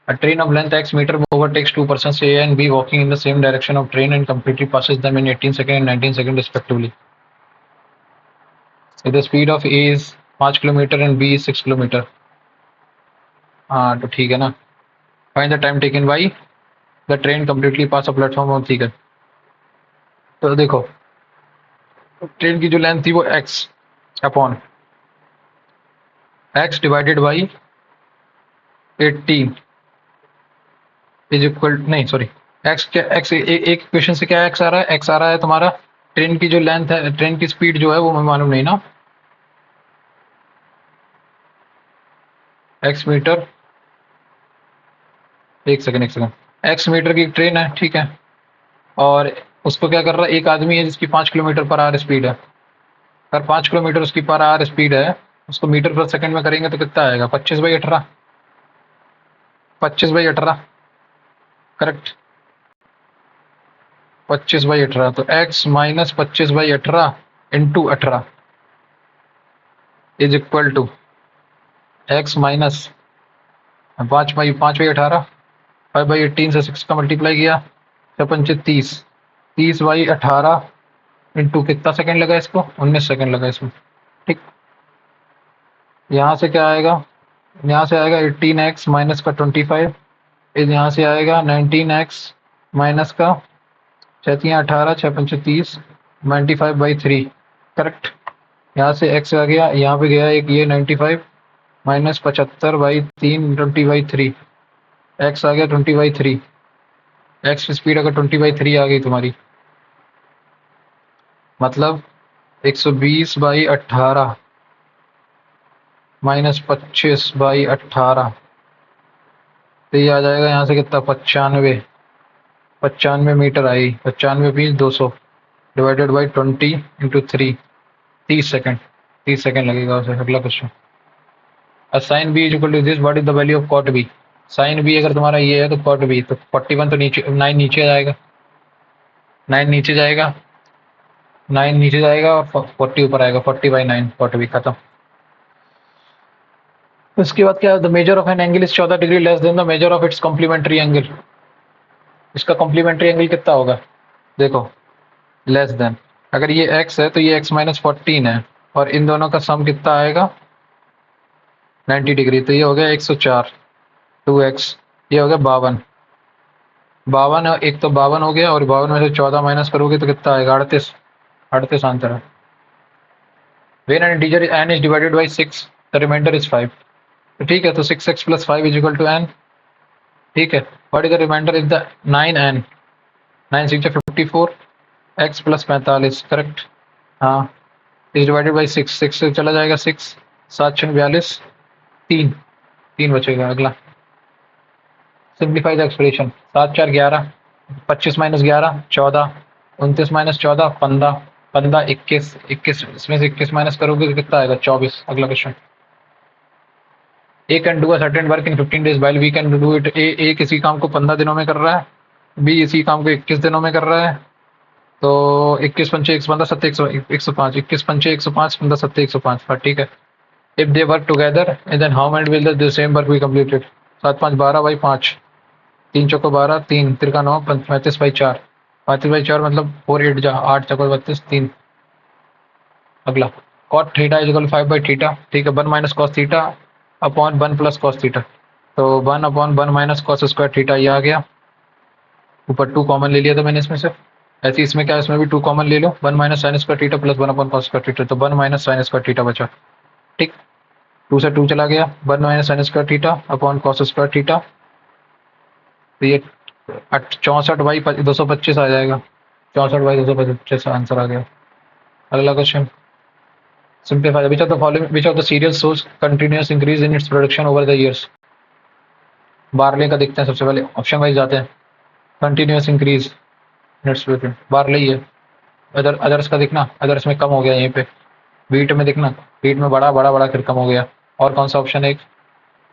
a train of length x meter overtakes two persons A and B walking in the same direction of train and completely passes them in 18 seconds and 19 seconds respectively. If the speed of A is 5 kilometre and B is 6 kilometre. हाँ तो ठीक है ना, find the time taken by the train completely pass a platform और, ठीक है तो देखो ट्रेन की जो लेंथ थी वो x upon x divided by 18 is equal नहीं सॉरी x क्या x एक इक्वेशन से क्या x आ रहा है, x आ रहा है तुम्हारा ट्रेन की जो लेंथ है, ट्रेन की स्पीड जो है वो हमें मालूम नहीं ना, x मीटर एक सेकंड x मीटर की ट्रेन है ठीक है, और उसको क्या कर रहा है एक आदमी है जिसकी 5 किलोमीटर पर आवर स्पीड है। अगर 5 किलोमीटर उसकी पर आवर स्पीड है, उसको मीटर पर सेकंड में करेंगे तो कितना आएगा 25/18 25/18 करेक्ट 25/18 तो x minus 25/18 into 18 is equal to x minus 5/18 5/18 से 6 का मल्टीप्लाई किया 5×5 30/18 इंटू कितना सेकंड लगा इसको 19 सेकंड लगा इसमें ठीक। यहाँ से क्या आएगा, यहाँ से आएगा 18x माइनस का 25 यहाँ से आएगा 19x माइनस का 6×18 6×5 95/3 करेक्ट। यहाँ से x आ गया, यहाँ पे गया एक ये 95 माइनस 75/3 20/3 x आ गया 20/3 x की स्पीड अगर 20/3 आ गई तुम्हारी मतलब 120/18 माइनस 25/18 तो ये आ जाएगा यहाँ से कितना 95 मीटर आई 95 20 200 डिवाइडेड बाई 20 इंटू 3 30 सेकंड लगेगा उसे। अगला question, sine B is equal to this what is the value of cot B. Sine B अगर तुम्हारा ये है तो कॉट बी तो 41 तो नीचे 9 नीचे जाएगा 9 नीचे जाएगा 9 नीचे जाएगा और 40 ऊपर आएगा 40/9 कॉट बी खत्म। उसके बाद क्या, the measure of an angle is 14 degree less than the measure of its complementary angle. इसका कॉम्प्लीमेंट्री एंगल कितना होगा देखो लेस देन अगर ये x है तो ये x माइनस 14 है और इन दोनों का सम कितना आएगा 90 डिग्री। तो ये हो गया 104 2x, ये हो गया 52। 52 एक तो 52 हो गया और 52 में से 14 माइनस करोगे तो कितना आएगा 38। 38 आंसर है। When an integer n is divided by 6 the remainder is 5। तो ठीक है, तो 6x plus 5 is equal to n। ठीक है, what is the remainder is the 9n। 9 6 54, x plus 45 correct. हाँ, इज डिवाइडेड बाई 6, 6 से चला जाएगा 6, 7 6 42, 3 3 बचेगा। अगला simplify the expression. 7 4 11, 25 minus 11 14, 29 minus 14 15, 15 21, 21 इसमें से 21 माइनस करोगे तो कितना आएगा 24। अगला question. A can do a certain work in 15 days while B can do it. A किसी काम को 15 दिनों में कर रहा है, बी इसी काम को 21 दिनों में कर रहा है। तो 21 पंचे 115 सत्ते 105, 21 पंचे 105 15 सत्ते 105। हाँ ठीक है। If they work together then how many will the same work be completed. 7 5 12 by 5, 3 चौको 12, 3 तिरका 9, 35 बाई 4, 35 बाई 4 मतलब 4 8 जा 8 चौको 32 3। अगला cot theta is equal 5 by theta. ठीक है, 1 minus cos theta upon 1 plus cos theta. तो 1 upon 1 minus cos square theta ये आ गया। ऊपर 2 कॉमन ले लिया था मैंने इसमें से। ऐसे इसमें क्या है, इसमें भी 2 कॉमन ले लो। 1 minus sine square theta plus 1 upon cos square theta, तो 1 माइनस साइन स्क्वायर थीटा बचा। ठीक, 2 से 2 चला गया। 1 minus sine square theta upon cos square theta, तो ये 64 बाई 225 आ जाएगा। 64 बाई 225 आंसर आ गया। अगला question. Simplify which of the following, which of the serial source continuous increase in its production over the years. Barley का देखते हैं, सबसे पहले ऑप्शन वाइज जाते हैं। कंटिन्यूअस इंक्रीज नेट्स बार्ले ही है। अदर्स का देखना, अदर्स में कम हो गया यहीं पे। वीट में देखना, वीट में बड़ा बड़ा बड़ा फिर कम हो गया। और कौन सा ऑप्शन है,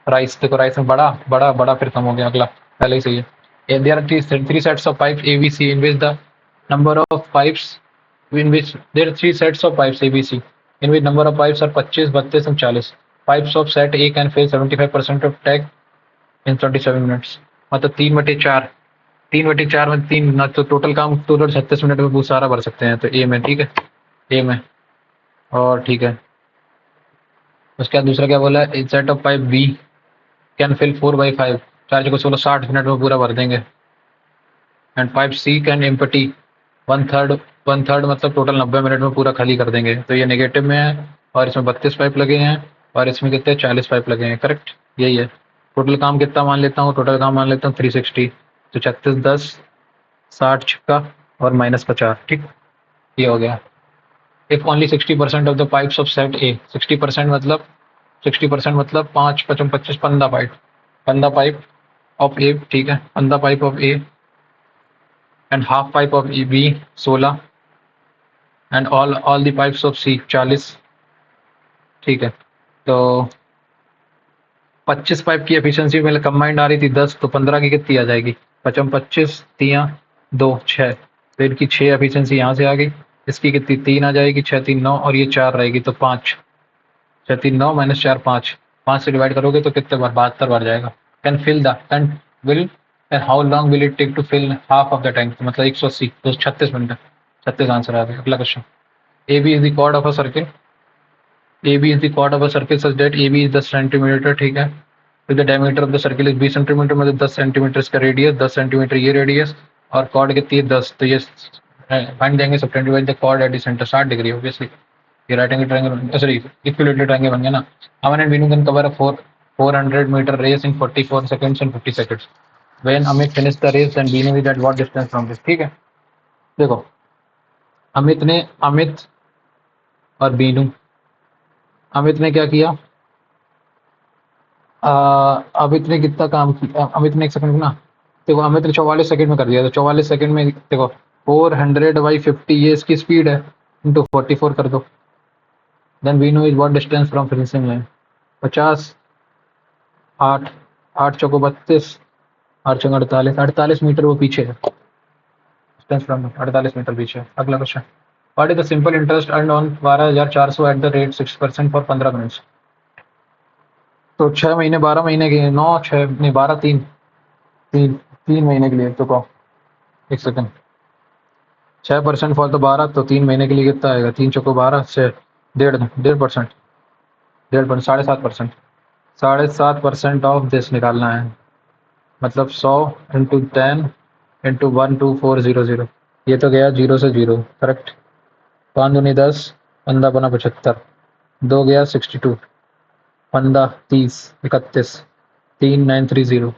राइस। देखो राइस में बड़ा बड़ा बड़ा फिर कम हो गया। अगला पहले ही सही है। There are three sets of pipe ABC in which the number of pipes in which there are three sets of pipes ABC in which number of pipes are 25 32 and 40। pipes of set A can fill 75% of tank in 27 minutes। मतलब 3/4, 3/4 में 3 ना, तो total काम total 36 minute में बहुत सारा भर सकते हैं। तो ए में ठीक है, ए में। और ठीक है, उसके बाद दूसरा क्या बोला है, set of pipe B can fill 4/5, 4 को 16 60 मिनट में पूरा भर देंगे। And pipe C can empty 1/3, 1/3 मतलब टोटल 90 मिनट में पूरा खाली कर देंगे। तो ये नेगेटिव में है और इसमें 32 पाइप लगे हैं और इसमें कितने 40 पाइप लगे हैं। करेक्ट, यही है। टोटल काम कितना मान लेता हूँ, टोटल काम मान लेता हूँ 360। तो 36 10 60 छक्का और माइनस का 4। ठीक, ये हो गया। If only 60% of the pipes of set ए, 60% मतलब 60% मतलब 5 55 25 15 पाइप, 15 पाइप ऑफ ए। ठीक है, 15 pipe of A and half pipe of B 16 and all the pipes of C 40। ठीक है, तो 25 पाइप की एफिशिएंसी में कंबाइंड आ रही थी 10, तो 15 की कितनी आ जाएगी 55 25 3 2 6। तो इनकी 6 एफिशिएंसी यहाँ से आ गई। इसकी कितनी 3 आ जाएगी, 6 3 9 और ये 4 रहेगी तो 5। 6 3 9 माइनस 4 5, 5 से डिवाइड करोगे तो कितने बार 72 बार जाएगा। Can fill the can will and how long will it take to fill half of the tank, मतलब 180, तो 36 मिनट। 36 आंसर आ गया। अगला question. A B is the chord of a circle, AB is the chord of a circle such that AB is 10 centimetre. ठीक है, तो the diameter of the circle is 20 centimetre, मतलब 10 centimetre इसका radius, 10 centimetre ये radius और chord कितनी है 10। तो ये फाइंड देंगे subtended by the chord at the centre 60 degree. Obviously ये right angle triangle, sorry equilateral triangle बन गया ना। Aman and Veenu can cover a 400 metre race in 44 seconds and 50 seconds. When Amit finish the race and Veenu is at what distance from this. ठीक है, देखो अमित और बीनू, अमित ने क्या किया, अमित ने कितना काम किया, अमित ने 1 सेकंड ना, देखो अमित ने 44 सेकंड में कर दिया। तो 44 सेकंड में देखो 400/50 ये इसकी स्पीड है, इंटू 44 कर दो। Then we know is what distance from finishing line. 50 8 8 चौको 32, 8 चौको 48, 48 मीटर वो पीछे है। डिस्टेंस फ्रॉम 48 मीटर पीछे है। अगला question. What is the simple interest earn on 12,400 at the rate 6% for 15 minutes. तो 6 महीने 12 महीने के 9 6 नहीं 12 3 3 3 महीने के लिए। तो कहो 1 सेकंड, 6% फॉल तो 12, तो 3 महीने के लिए कितना आएगा? 3 चौको 12 से 1.5%, 1.5%, 7.5%, 7.5% ऑफ दिस निकालना है। मतलब 100 इंटू 10 इंटू 12400, ये तो गया 0 से 0, करेक्ट। 5 दूनी 10, 15 बना 75, 2 गया 62, 15 30 31, 3930।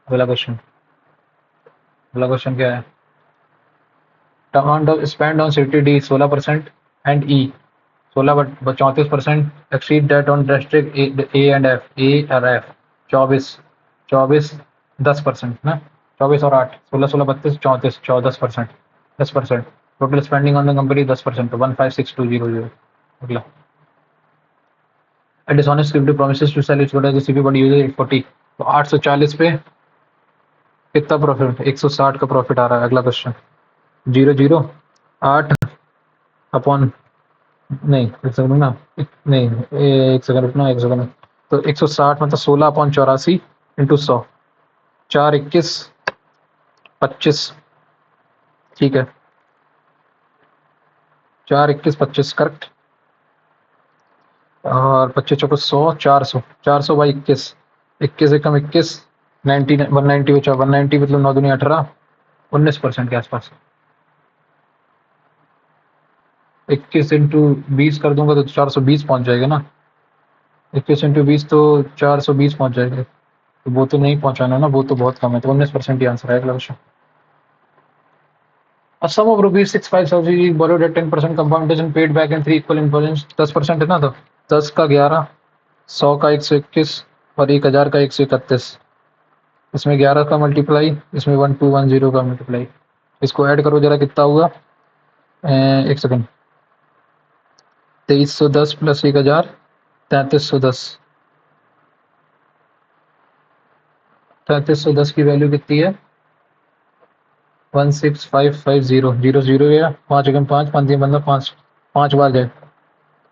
अगला क्वेश्चन, अगला क्वेश्चन क्या है? Amount of spend on city D 16% and E 34% exceed that on district A and F, A और एफ 24, 24 10% ना, 24 और 8 16 16 32 34 14%, 10%। Total spending on the company 10%, तो 156200। अगला, A dishonest security promises to sell its product to CP but uses 840, तो 840 पे कितना profit? 160 का profit आ रहा है। अगला क्वेश्चन, 00 8 अपॉन, नहीं एक सेकंड ना, नहीं एक सेकंड रुकना, एक सेकंड। तो 160 मतलब 16/84 इंटू 100, 4 21 25, ठीक है, 4 21 25 करेक्ट। और 25 चौको 100, 400, 400 बाई 21, 21 एकम 21, 90 190 बचा, 190 मतलब 9 दूनी 18, 19% के आसपास। 21 इंटू 20 कर दूंगा तो 420 पहुंच जाएगा ना। 21 इंटू 20 तो 420 पहुंच जाएगा, तो वो तो नहीं पहुंचाना ना, वो तो बहुत कम है, तो 19% ही आंसर है। अगला question, A sum of rupees 6,500 is borrowed at 10% compound and paid back in 3 equal installments। 10% है ना, तो 10 का 11, 100 का 121 और 1000 का 131। इसमें 11 का मल्टीप्लाई, इसमें 1210 का मल्टीप्लाई, इसको ऐड करो जरा, कितना हुआ? एक सेकंड, 2310 प्लस 1000, 3310। 3310 की वैल्यू कितनी है? 16550, 00 गया, 5 एकम 5, 5 दिया 15, 5 5 बार गए,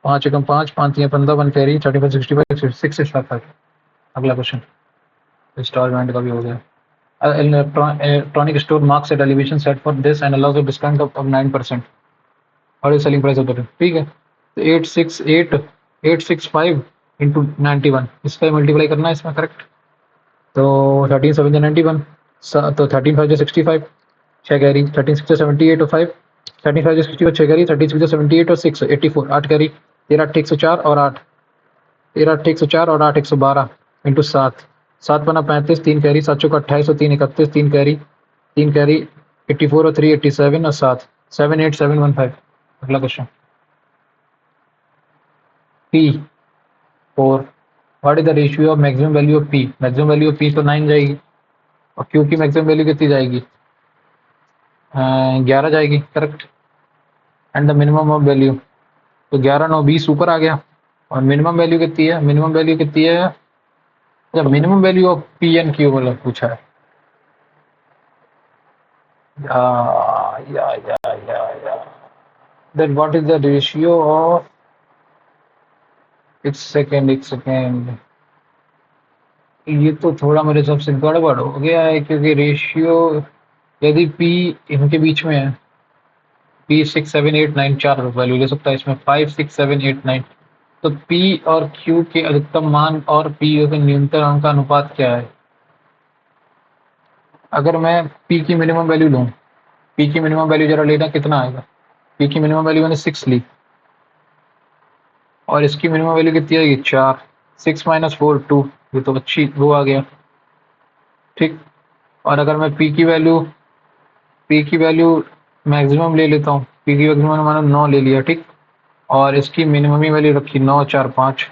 5 एकम 5, 5 दिया 15, 1 कैरी 35 65 665। अगला क्वेश्चन, इंस्टॉलमेंट का भी हो गया। Electronic store marks at elevation set for this and allows a discount of 9% और सेलिंग प्राइस ऑफ द, ठीक है। तो 865 इंटू 91, इसका मल्टीप्लाई करना है इसमें, करेक्ट। तो 13 7 91, तो 13 5 65, 6 कैरी, 13 6 78 और 5, 13 5 65 6 कैरी, 13 6 78 और 6 84, 8 कैरी, 13 8 104 और 8, 13 8 104 और 8 112 इंटू 7, 7 पना 35, 3 कैरी, 7 चौका 28 और 3 31, 3 कैरी, 84 और 3 87 और 7 78715। अगला question, P 4, what is the ratio of maximum value of P? Maximum value of P तो 9 जाएगी, और Q की मैक्सिमम वैल्यू कितनी जाएगी? 11 जाएगी, correct. And the minimum of value, तो 11 9 20 ऊपर आ गया, और मिनिमम वैल्यू कितनी है? मिनिमम वैल्यू कितनी है? जब minimum value of P and Q वाला पूछा है, या then what is the ratio of, एक सेकेंड, ये तो थोड़ा मेरे हिसाब से गड़बड़ हो गया है, क्योंकि रेशियो यदि P इनके बीच में है, P 6 7 8 9 4 वैल्यू ले सकता है इसमें, 5 6 7 8 9, तो P और Q के अधिकतम मान और P के न्यूनतम मान का अनुपात क्या है? अगर मैं P की मिनिमम वैल्यू लूँ, P की मिनिमम वैल्यू जरा लेना, कितना आएगा? P की मिनिमम वैल्यू मैंने 6 ली, और इसकी मिनिमम वैल्यू कितनी आएगी? 4, 6 माइनस 4 2, ये तो अच्छी वो आ गया, ठीक। और अगर मैं P की वैल्यू मैक्सिमम ले लेता हूँ, P की मैक्सिमम मैंने 9 ले लिया, ठीक। और इसकी मिनिमम ही वैल्यू रखी 9 4 5,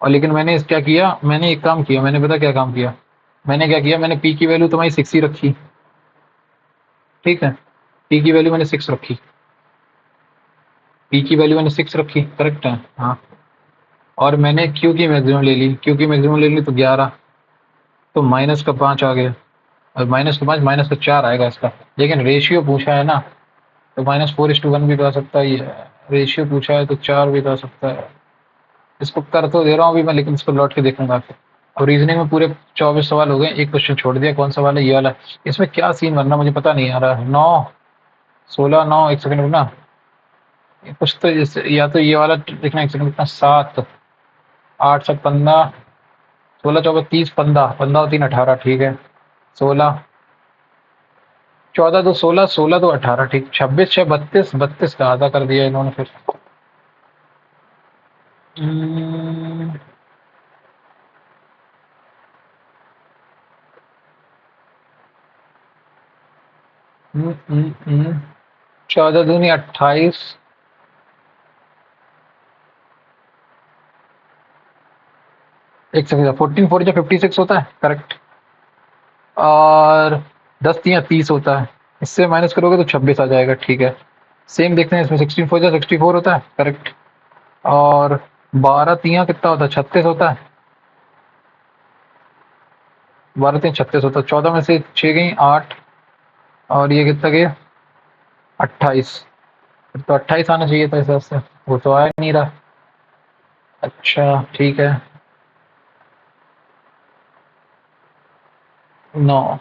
और लेकिन मैंने क्या किया, मैंने एक काम किया, मैंने पता क्या काम किया, मैंने P की वैल्यू तो मैं 6 ही रखी, ठीक है। P की वैल्यू मैंने 6 रखी, P की वैल्यू मैंने 6 रखी, करेक्ट है, हाँ। और मैंने Q की मैक्सिमम ले ली, Q की मैक्सिमम ले ली तो 11, तो माइनस का 5 आ गया, और माइनस का 5 माइनस का 4 आएगा इसका, लेकिन रेशियो पूछा है ना, तो -4:1 भी तो आ सकता है, रेशियो पूछा है तो 4 भी तो आ सकता है। इसको कर तो दे रहा हूँ अभी मैं, लेकिन इसको लौट के देखूंगा फिर। और रीजनिंग में पूरे 24 सवाल हो गए, एक क्वेश्चन छोड़ दिया, कौन सा वाला? ये वाला। इसमें क्या सीन बनना मुझे पता नहीं आ रहा। 9 16 9 एक सेकंड रुकना। कुछ तो या तो ये वाला देखना, एक सेकंड रुकना। 7 8 7 15 16 14 30 15 15 और 3 18 ठीक है। 16 14 2 16 16 2 18 ठीक। 26 6 32 32 का आधा कर दिया इन्होंने फिर। हम्म, 14 दूनी 28। एक सेकंड, 14 4 जो 56 होता है करेक्ट। और 10 तियां 30 होता है। इससे माइनस करोगे तो 26 आ जाएगा ठीक है। सेम देखते हैं इसमें, 16 4 जो 64 होता है करेक्ट। और 12 तियां कितना होता है, 36 होता है। 12 तियां 36 होता है। 14 में से 6 गई 8, और ये कितना गया 28। तो 28 आना चाहिए था इस हिसाब से, वो तो आया नहीं रहा। अच्छा ठीक है। 9।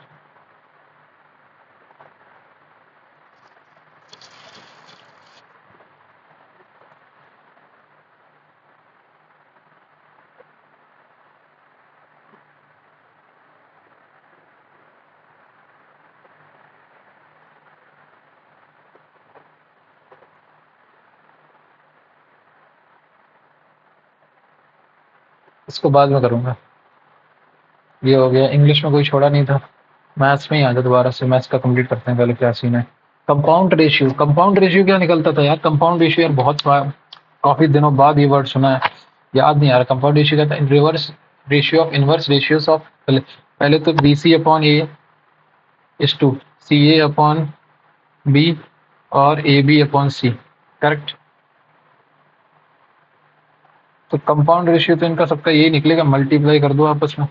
इसको बाद में करूंगा। ये हो गया, इंग्लिश में कोई छोड़ा नहीं था। मैथ्स में ही आ जाए दोबारा से, मैथ्स का कंप्लीट करते हैं पहले, क्या सीन है। कंपाउंड रेशियो, कंपाउंड रेशियो क्या निकलता था यार? कंपाउंड रेशियो यार बहुत काफी दिनों बाद ये वर्ड सुना है, याद नहीं आ रहा। कंपाउंड रेशियो क्या था? Reverse ratio of inverse ratios of, पहले तो B C upon A is to C A upon B, और A B upon C correct. तो कंपाउंड रेशियो तो इनका सबका यही निकलेगा, मल्टीप्लाई कर दो आपस में।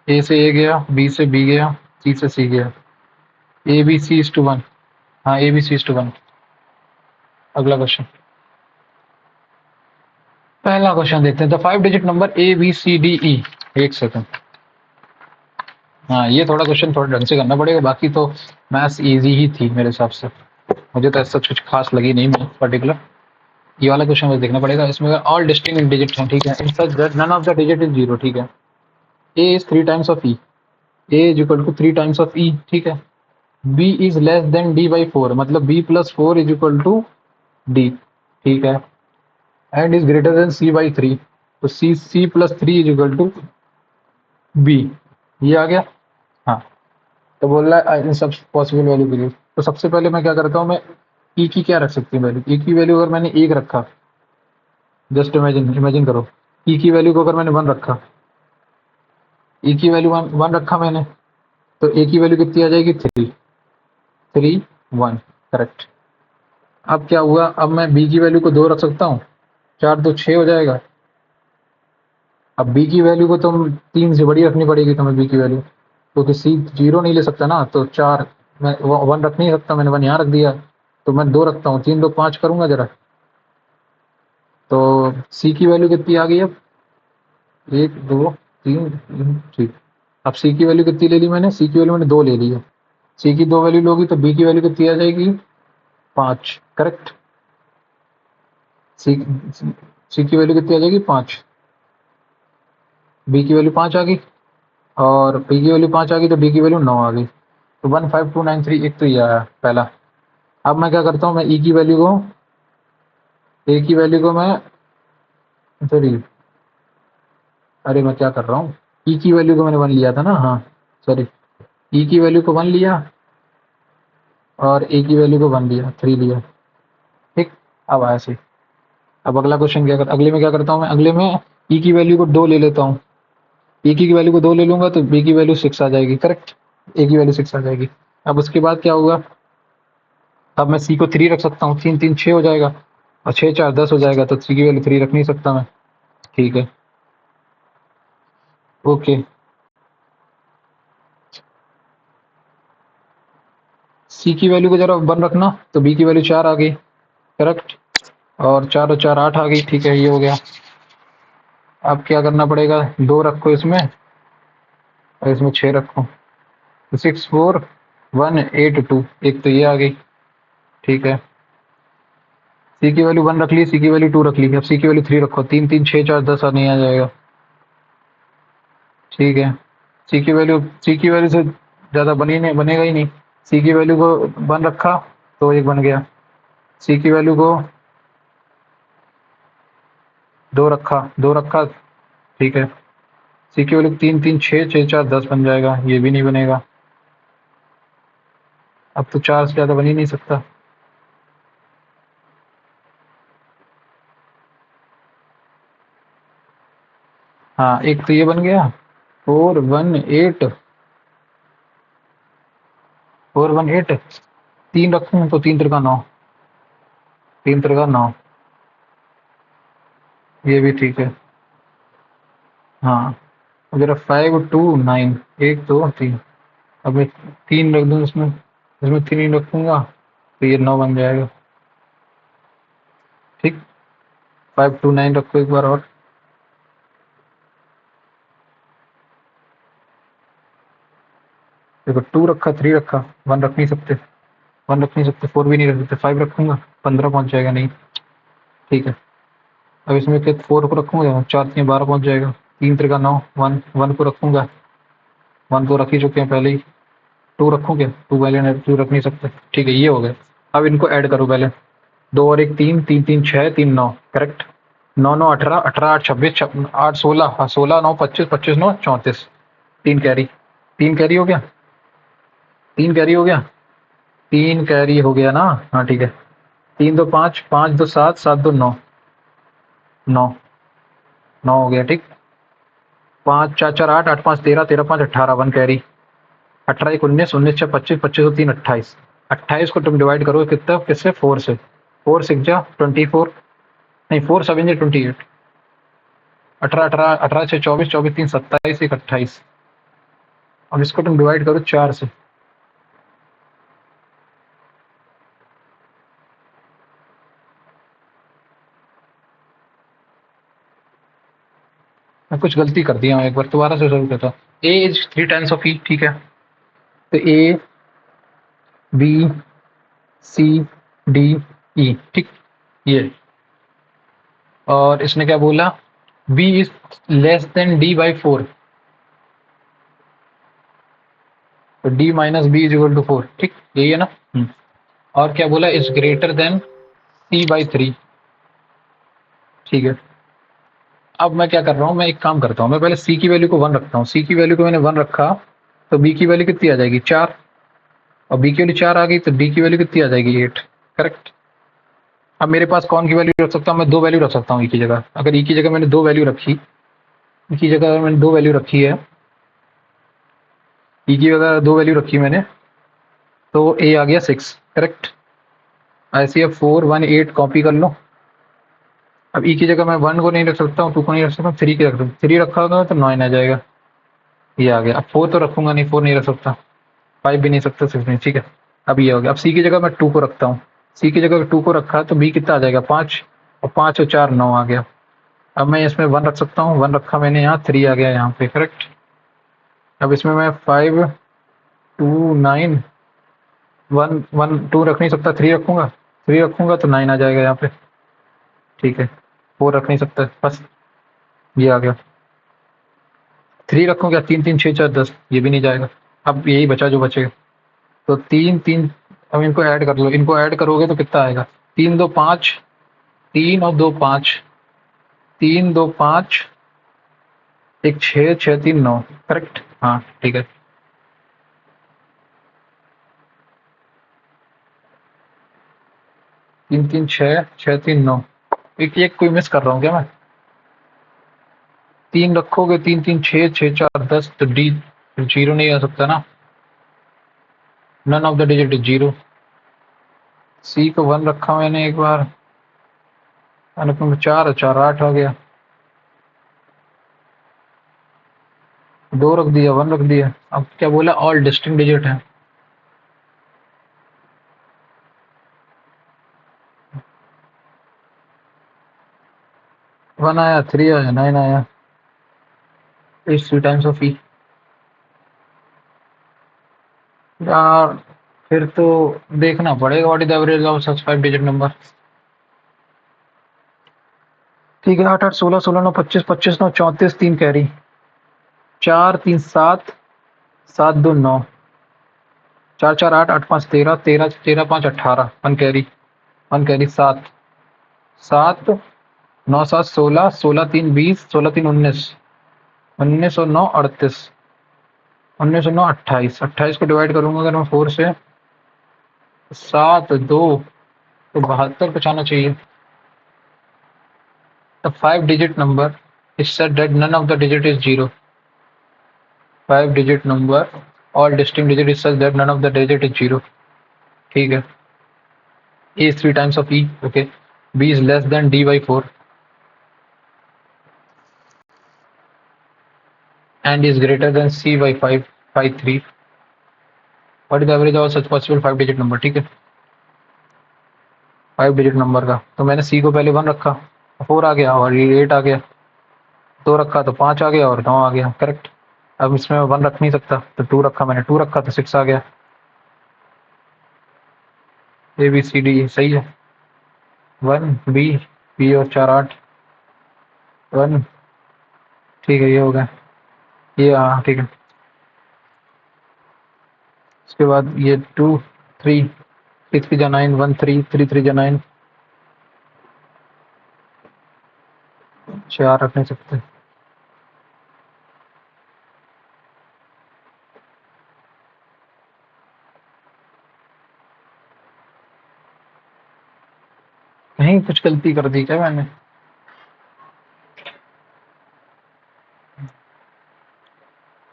ए से ए गया, बी से बी गया, सी से सी गया। A B C is to one. हाँ A B C is to one. अगला क्वेश्चन, पहला क्वेश्चन देखते हैं। The 5 digit number A B C D E. एक सेकंड, हाँ ये थोड़ा क्वेश्चन थोड़ा ढंग से करना पड़ेगा, बाकी तो मैथ्स इजी ही थी मेरे हिसाब से। मुझे तो ऐसा कुछ खास लगी नहीं मैं पर्टिकुलर। ये वाला क्वेश्चन मुझे देखना पड़ेगा। इसमें ऑल डिस्टिंक्ट डिजिट हैं ठीक है, in such that none of the digit is zero ठीक है। A is 3 times of E, A is equal to 3 times of E ठीक है। B is less than D by 4, मतलब B plus 4 is equal to D ठीक है। And is greater than C by 3, तो C plus 3 is equal to B. ये आ गया। हाँ, तो बोल रहा है इन सब पॉसिबल वैल्यू के लिए, तो सबसे पहले मैं क्या करता हूँ, मैं ई की क्या रख सकती हूँ वैल्यू। ई की वैल्यू अगर मैंने एक रखा, जस्ट इमेजिन इमेजिन करो, ई की वैल्यू को अगर मैंने 1 रखा, ई की वैल्यू वन रखा मैंने, तो ए की वैल्यू कितनी आ जाएगी 3 3 1 करेक्ट। अब क्या हुआ, अब मैं बी की वैल्यू को 2 रख सकता हूँ, 4 2 6 हो जाएगा। अब बी की वैल्यू को तो 3 से बड़ी रखनी पड़ेगी तुम्हें बी की वैल्यू, क्योंकि सी जीरो नहीं ले सकता ना, तो 4 मैं 1 रख नहीं सकता, मैंने 1 यहाँ रख दिया, तो मैं 2 रखता हूँ, 3 2 5 करूंगा जरा, तो सी की वैल्यू कितनी आ गई अब, 1 2 3 ठीक। अब सी की वैल्यू कितनी ले ली मैंने, सी की वैल्यू मैंने 2 ले ली है। सी की 2 वैल्यू लोगी तो बी की वैल्यू कितनी आ जाएगी 5 करेक्ट। सी सी की वैल्यू कितनी आ जाएगी 5, बी की वैल्यू 5 आ गई, और पी की वैल्यू 5 आ गई, तो डी की वैल्यू 9 आ गई। तो 15293 एक तो ये आया पहला। अब मैं क्या करता हूँ, मैं ई की वैल्यू को, ए की वैल्यू को मैं, सॉरी अरे मैं क्या कर रहा हूँ, ई की वैल्यू को मैंने 1 लिया था ना, हाँ सॉरी, ई की वैल्यू को 1 लिया, और ए की वैल्यू को 1 लिया, 3 लिया ठीक। अब आया सही। अब अगला क्वेश्चन क्या कर, अगले में क्या करता हूँ मैं, अगले में ई की वैल्यू को 2 ले लेता हूँ। ए की वैल्यू को 2 ले लूंगा तो बी की वैल्यू 6 आ जाएगी करेक्ट, ए की वैल्यू 6 आ जाएगी। अब उसके बाद क्या होगा, अब मैं सी को 3 रख सकता हूँ, 3 3 6 हो जाएगा, और 6 4 10 हो जाएगा, तो सी की वैल्यू 3 रख नहीं सकता मैं ठीक है। ओके, सी की वैल्यू को जरा 1 रखना, तो बी की वैल्यू 4 आ गई करेक्ट, और 4 और 4 8 आ गई ठीक है, ये हो गया। अब क्या करना पड़ेगा, 2 रखो इसमें, और इसमें 6 रखो, तो 6 4 1 8 2, एक तो ये आ गई। ठीक है, सी की वैल्यू 1 रख ली, सी की वैल्यू 2 रख ली, अब सी की वैल्यू 3 रखो। 3 3 6 4 10 नहीं आ जाएगा। ठीक है, सी की वैल्यू से ज़्यादा बनी नहीं, बनेगा ही नहीं। सी की वैल्यू को 1 रखा तो 1 बन गया। सी की वैल्यू को 2 रखा, ठीक है। सी की वैल्यू 3 3 6 6 4 10 बन जाएगा, ये भी नहीं बनेगा। अब तो 4 से ज़्यादा बन ही नहीं सकता। हाँ, एक तो ये बन गया 4 1 8, 4 1 8। 3 रखूँ तो 3 तिरका 9, 3 तिरका 9, ये भी ठीक है। हाँ, अगर 5 2 9, 1 2 3, अब मैं 3 रख दूँ इसमें, इसमें 3 रखूँगा तो ये 9 बन जाएगा। ठीक, 5 2 9 रखो एक बार और। देखो 2 रखा, 3 रखा, 1 रख नहीं सकते, 1 रख नहीं सकते, 4 भी नहीं रख सकते, 5 रखूँगा 15 पहुँच जाएगा नहीं। ठीक है, अब इसमें क्या 4 को रखूँगा, 4 3 12 पहुँच जाएगा। 3 तिरका 9, 1 1 को रखूँगा, 1 तो रख ही चुके हैं पहले ही। 2 रखूँ क्या, 2 पहले 2 रख नहीं सकते। ठीक है, ये हो गए। अब इनको ऐड करो पहले। 2 और 1 3, 3 3 6, 3 9, करेक्ट। 9 9 18, 18 8 26, 8 16, हाँ 16 9 25, 25 9 34, 3 कैरी। 3 कैरी हो गया, 3 कैरी हो गया, 3 कैरी हो गया ना। हाँ ठीक है, 3 2 5, 5 2 7, 7 2 9, 9 9 हो गया। ठीक, 5 4 4 8, 8 5 13, 13 5 18, 1 कैरी। 18 1 19, 19 6 25, 25 और 3 28। 28 को तुम डिवाइड करो कितना, किससे, 4 से। 4 6 जा 24, नहीं 4 7 जा 28। 18 18, 18 6 24, 24 3 27, 1 28। अब इसको तुम डिवाइड करो 4 से। मैं कुछ गलती कर दिया हूँ, एक बार दोबारा से शुरू करता हूँ। ए इज 3 टाइम्स ऑफ ई, ठीक है। तो ए बी सी डी ई, ठीक, ये। और इसने क्या बोला, B is less than D by 4, तो D minus B is equal to 4, ठीक, यही है ना। और क्या बोला, is greater than C by 3, ठीक है। अब मैं क्या कर रहा हूँ, मैं एक काम करता हूँ, मैं पहले सी की वैल्यू को 1 रखता हूँ। सी की वैल्यू को मैंने 1 रखा, तो बी की वैल्यू कितनी आ जाएगी, 4। और बी की वैल्यू 4 आ गई तो डी की वैल्यू कितनी आ जाएगी, 8, करेक्ट। अब मेरे पास कौन की वैल्यू रख सकता हूँ, मैं 2 वैल्यू रख सकता हूँ ई की जगह। अगर ई की जगह मैंने 2 वैल्यू रखी, ई की जगह अगर मैंने 2 वैल्यू रखी है, ई की जगह 2 वैल्यू रखी मैंने, तो ए आ गया 6, करेक्ट। ऐसे अब 4 1 8 कॉपी कर लो। अब ई की जगह मैं 1 को नहीं रख सकता हूँ, 2 को नहीं रख सकता हूँ, 3 की रख दूँ, 3 रखा होगा तो 9 आ जाएगा, ये आ गया। अब 4 तो रखूंगा नहीं, 4 नहीं रख सकता, 5 भी नहीं सकता, 6 नहीं, ठीक है। अब ये हो गया। अब सी की जगह मैं 2 को रखता हूँ, सी की जगह 2 को रखा तो बी कितना आ जाएगा, 5, और 5 और 4 9 आ गया। अब मैं इसमें 1 रख सकता हूँ, 1 रखा मैंने यहाँ, 3 आ गया यहाँ पे, करेक्ट। अब इसमें मैं 5 2 9, 1 1 2 रख नहीं सकता, 3 रखूंगा, 3 रखूंगा तो 9 आ जाएगा यहाँ पे, ठीक है। 4 रख नहीं सकता, बस ये आ गया। 3 रखूंगा, 3 3 6 4 10, ये भी नहीं जाएगा। अब यही बचा जो बचेगा, तो 3 3। अब इनको ऐड कर लो, इनको ऐड करोगे तो कितना आएगा, 3 2 5, 3 और 2 5, 3 2 5, एक 6 6 3 9, करेक्ट, हाँ ठीक है। 3 3 6 6 3 9, एक एक कोई मिस कर रहा हूँ क्या मैं, 3 रखोगे, 3 3 6 6 4 10, तो डी 0 नहीं आ सकता ना, none of the digit is 0। C को 1 रखा मैंने एक बार, अनुपम 4 4 8 हो गया, 2 रख दिया, 1 रख दिया। अब क्या बोला, ऑल डिस्टिंक्ट डिजिट है। 1 आया, 3 आया, 9 आया, इज 3 टाइम्स ऑफ ई। यार फिर तो देखना पड़ेगा what is the average of such 5 digit number. ठीक है, 8 8 16 16 9 25 25 9 34 3 कैरी, 4 3 7 7 2 9, 4 4 8 8 5 13 13 13 5 18 1 कैरी, 1 कैरी 7 7 9 7 16 16 3 20 16 3 19 19 और 9 38, 19 और 9 28, 28 को डिवाइड करूंगा अगर मैं 4 से, 7 2 तो 72 कुछ आना चाहिए। The 5 digit number is said that none of the digit is zero. 5 digit number, all distinct digit is such that none of the digit is zero. ठीक है, A is 3 times of E. Okay, B is less than D by 4 and is greater than C by 5 by 3. What is the average of such possible 5 digit number? ठीक है, 5 digit number का तो मैंने C को पहले 1 रखा, 4 आ गया और ये 8 आ गया, 2 रखा तो 5 आ गया और 9 आ गया। करेक्ट। अब इसमें 1 रख नहीं सकता तो 2 रखा मैंने, 2 रखा तो 6 आ गया। ए बी सी डी सही है। 1 बी, बी और 4 8, 1 ठीक है, ये हो गया, ये हाँ ठीक है। उसके बाद ये 2 3 6 जा 9 1 3 3 3 जा 9, 4 रख नहीं सकते। कहीं कुछ गलती कर दी क्या मैंने?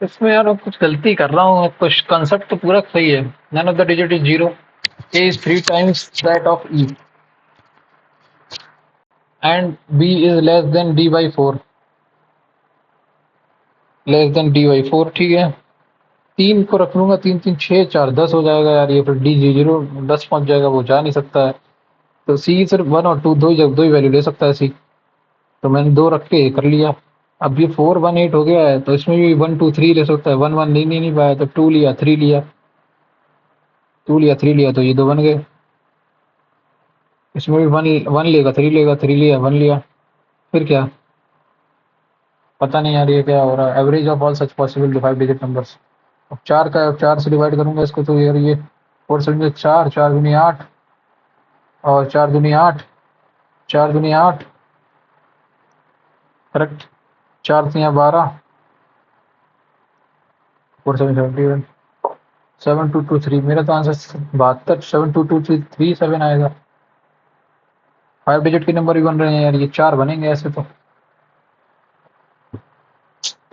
इसमें यार अब कुछ गलती कर रहा हूँ, कुछ कंसेप्ट तो पूरा सही है। None of the digit is zero, a is 3 times that of e and b is less than D by 4, less than D by 4। ठीक है, 3 को रख लूंगा, 3 3 6 4 10 हो जाएगा यार, ये फिर डी जीरो 10 पहुंच जाएगा, वो जा नहीं सकता है। तो सी सिर्फ 1 और 2 दो ही वैल्यू ले सकता है सी, तो मैंने 2 रख के कर लिया। अब ये 4 1 8 हो गया है तो इसमें भी 1 2 3 ले सकता है। 1 1 नहीं पाया तो 2 लिया, 3 लिया, 2 लिया 3 लिया तो ये 2 बन गए। इसमें भी 1 1 लेगा, 3 लेगा, 3 लिया, 1 लिया, फिर क्या पता नहीं यार ये क्या हो रहा है। Average of all such possible 5 digit numbers. अब 4 का, अब 4 से डिवाइड करूंगा इसको तो यार ये 4 से 4 4 दूनी 8 और 4 दूनी 8, 4 दूनी 8 करेक्ट, 4 तिया 12, 4 7 71, 7 2 2 3, मेरा तो आंसर 72, 7 2 2 3 3 7 आएगा। 5 डिजिट के नंबर भी बन रहे हैं यार, ये 4 बनेंगे ऐसे तो।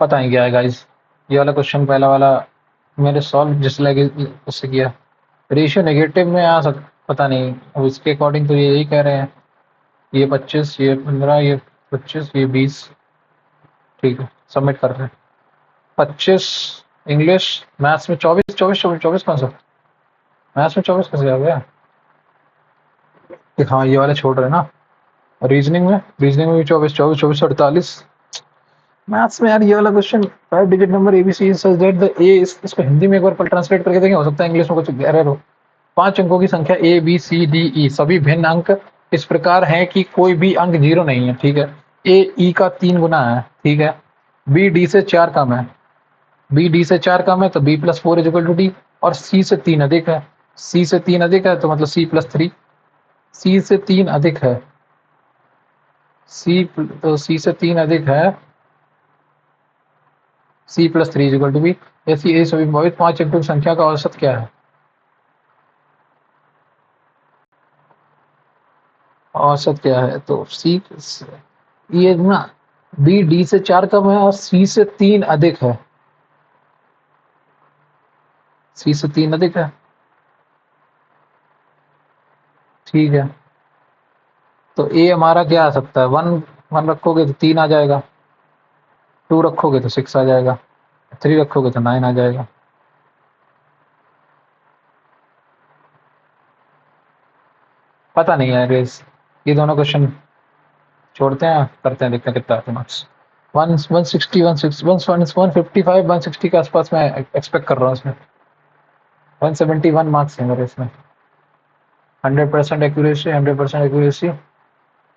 पता नहीं क्या है गाइस, ये वाला क्वेश्चन पहला वाला मैंने सॉल्व जिस लगे उससे किया, रेशियो नेगेटिव में आ सक पता नहीं, अब इसके अकॉर्डिंग तो ये यही कह रहे हैं, ये 25 ये 15 ये 25 ये 20। ठीक है, सबमिट कर रहे हैं। 25 इंग्लिश, मैथ्स में 24 24 24 24 कौन सा, मैथ्स में 24 कैसे आ गया? हाँ ये वाले छोड़ रहे हैं ना। रीजनिंग में, रीजनिंग में भी 24 24 24 48। मैथ्स में यार ये वाला question 5 digit number ABC such that the ए, इसको हिंदी में एक बार ट्रांसलेट करके देखें, हो सकता है इंग्लिश में कुछ एरर हो। 5 अंकों की संख्या ए बी सी डी ई सभी भिन्न अंक इस प्रकार हैं कि कोई भी अंक 0 नहीं है। ठीक है, ए ई का 3 गुना है। ठीक है, बी डी से 4 कम है, बी डी से 4 कम है तो b plus 4 is equal to d, और सी से 3 अधिक है, सी से 3 अधिक है तो मतलब सी प्लस 3, सी से 3 अधिक है, सी तो सी से 3 अधिक है, c plus 3 is equal to b. ऐसी ये सभी 5 अंकों की संख्या का औसत क्या है? औसत क्या है तो सी, ये ना बी डी से 4 कम है और सी से 3 अधिक है, सी से 3 अधिक है। ठीक है, तो ए हमारा क्या आ सकता है? 1 1 रखोगे तो 3 आ जाएगा, 2 रखोगे तो 6 आ जाएगा, 3 रखोगे तो 9 आ जाएगा। पता नहीं है रेस, ये दोनों क्वेश्चन छोड़ते हैं, करते हैं, देखते हैं कितना आते मार्क्स। 160 160 155 160 के आसपास मैं एक्सपेक्ट कर रहा हूँ इसमें। 171 मार्क्स हैं मेरे इसमें। 100% accuracy, 100% accuracy.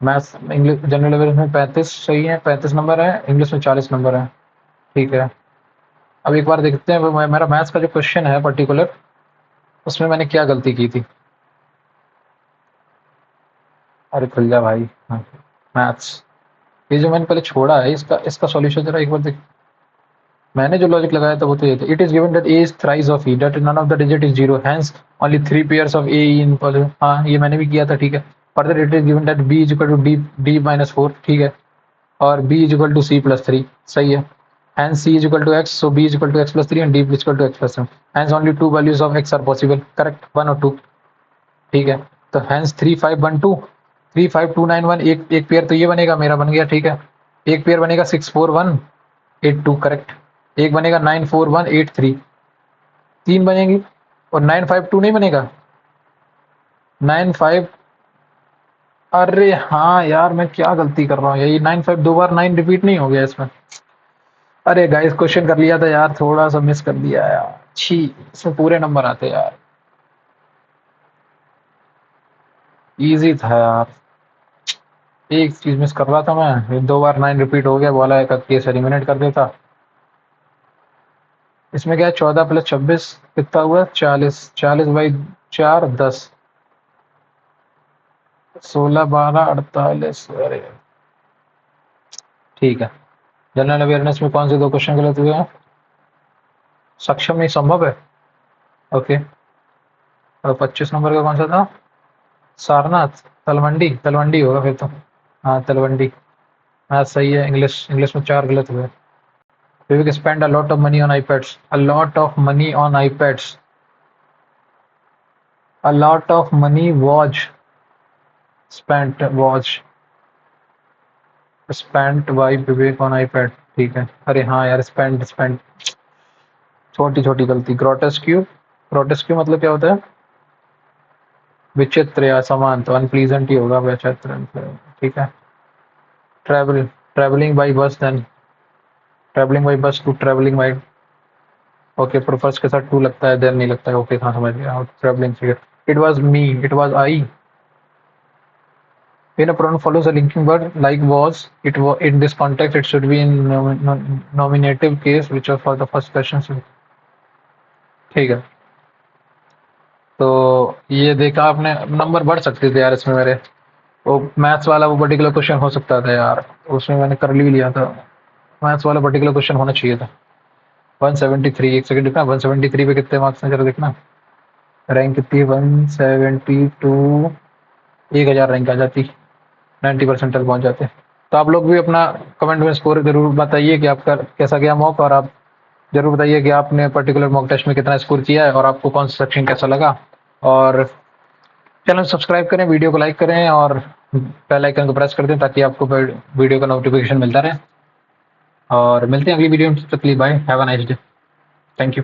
Maths English general awareness में 35 सही है, 35 नंबर है, इंग्लिश में 40 नंबर है। ठीक है, अब एक बार देखते हैं मेरा मैथ्स का जो क्वेश्चन है पर्टिकुलर, उसमें मैंने क्या गलती की थी। अरे खुल जा भाई। हाँ, मैथ्स, ये जो मैंने पहले छोड़ा है इसका इसका सॉल्यूशन जरा एक बार देख। मैंने जो लॉजिक लगाया था वो तो ये था, it is given that a is thrice of e, that none of the digit is zero, hence only 3 pairs of a in possible. हाँ, ये मैंने भी किया था। ठीक है, further it is given that b is equal to d d minus 4। ठीक है, और B is equal to c plus 3। सही है, hence c is equal to x, so b is equal to x plus 3 and d is equal to x plus 7। Hence only 2 values of x are possible, correct, 1 और 2। ठीक है, तो hence 3512 35291, एक pair तो ये बनेगा, मेरा बन गया। ठीक है, एक पेयर बनेगा 64182, करेक्ट। एक बनेगा 94183, 3 बनेगी। और 952 नहीं बनेगा, 95। अरे हाँ यार, मैं क्या गलती कर रहा हूँ, यही 95 दो बार 9 रिपीट नहीं हो गया इसमें। अरे गाइस, क्वेश्चन कर लिया था यार, थोड़ा सा मिस कर दिया यार, छी, इसमें पूरे नंबर आते यार। इजी था यार, एक चीज मिस कर रहा था मैं, ये दो बार 9 रिपीट हो गया, बोला एक केस एलिमिनेट कर देता। इसमें क्या है, 14 + 26 कितना हुआ, 40, 40/4 10, 16 12 48। अरे ठीक है, जनरल अवेयरनेस में कौन से 2 क्वेश्चन गलत हुए हैं? सक्षम नहीं संभव है, ओके। और 25 नंबर का कौन सा था? सारनाथ, तलवंडी, तलवंडी होगा फिर तो। हाँ, तलवंडी। हाँ सही है। इंग्लिश, इंग्लिश में 4 गलत हुए। Vivek spend a lot of money on iPads. A lot of money on iPads. A lot of money was spent by Vivek on iPad. ठीक है, अरे हाँ यार, spent छोटी छोटी गलती। ग्रोटेस्क्यू मतलब क्या होता है? विचित्र या समान, तो अनप्लीजेंट ही होगा, विचित्र। ठीक है, travel, travelling by bus, then travelling by bus to travelling by, okay, पर फर्स्ट के साथ टू लगता है, देन नहीं लगता है, ओके, हाँ समझ गया। Travelling, it was me, it was I. When a pronoun follows a linking word like was, in this context it should be in nominative case, which are for the first person. ठीक है, तो ये देखा आपने, number बढ़ सकते थे यार इसमें मेरे। वो मैथ्स वाला वो पर्टिकुलर क्वेश्चन हो सकता था यार, उसमें मैंने कर भी लिया था। मैथ्स वाला पर्टिकुलर क्वेश्चन होना चाहिए था। 173, एक सेकंड देखना, 173 पे कितने मार्क्स हैं जरा देखना। रैंक कितनी है? 172, 1000 रैंक आ जाती, 90% तक पहुंच जाते। तो आप लोग भी अपना कमेंट में स्कोर जरूर बताइए कि आपका कैसा गया मॉक, और आप जरूर बताइए कि आपने पर्टिकुलर मॉक टेस्ट में कितना स्कोर किया है और आपको कौन सा सेक्शन कैसा लगा। और चैनल सब्सक्राइब करें, वीडियो को लाइक करें और बेल आइकन को प्रेस कर दें ताकि आपको वीडियो का नोटिफिकेशन मिलता रहे। और मिलते हैं अगली वीडियो में, तब तक के लिए bye, have a nice day, thank you.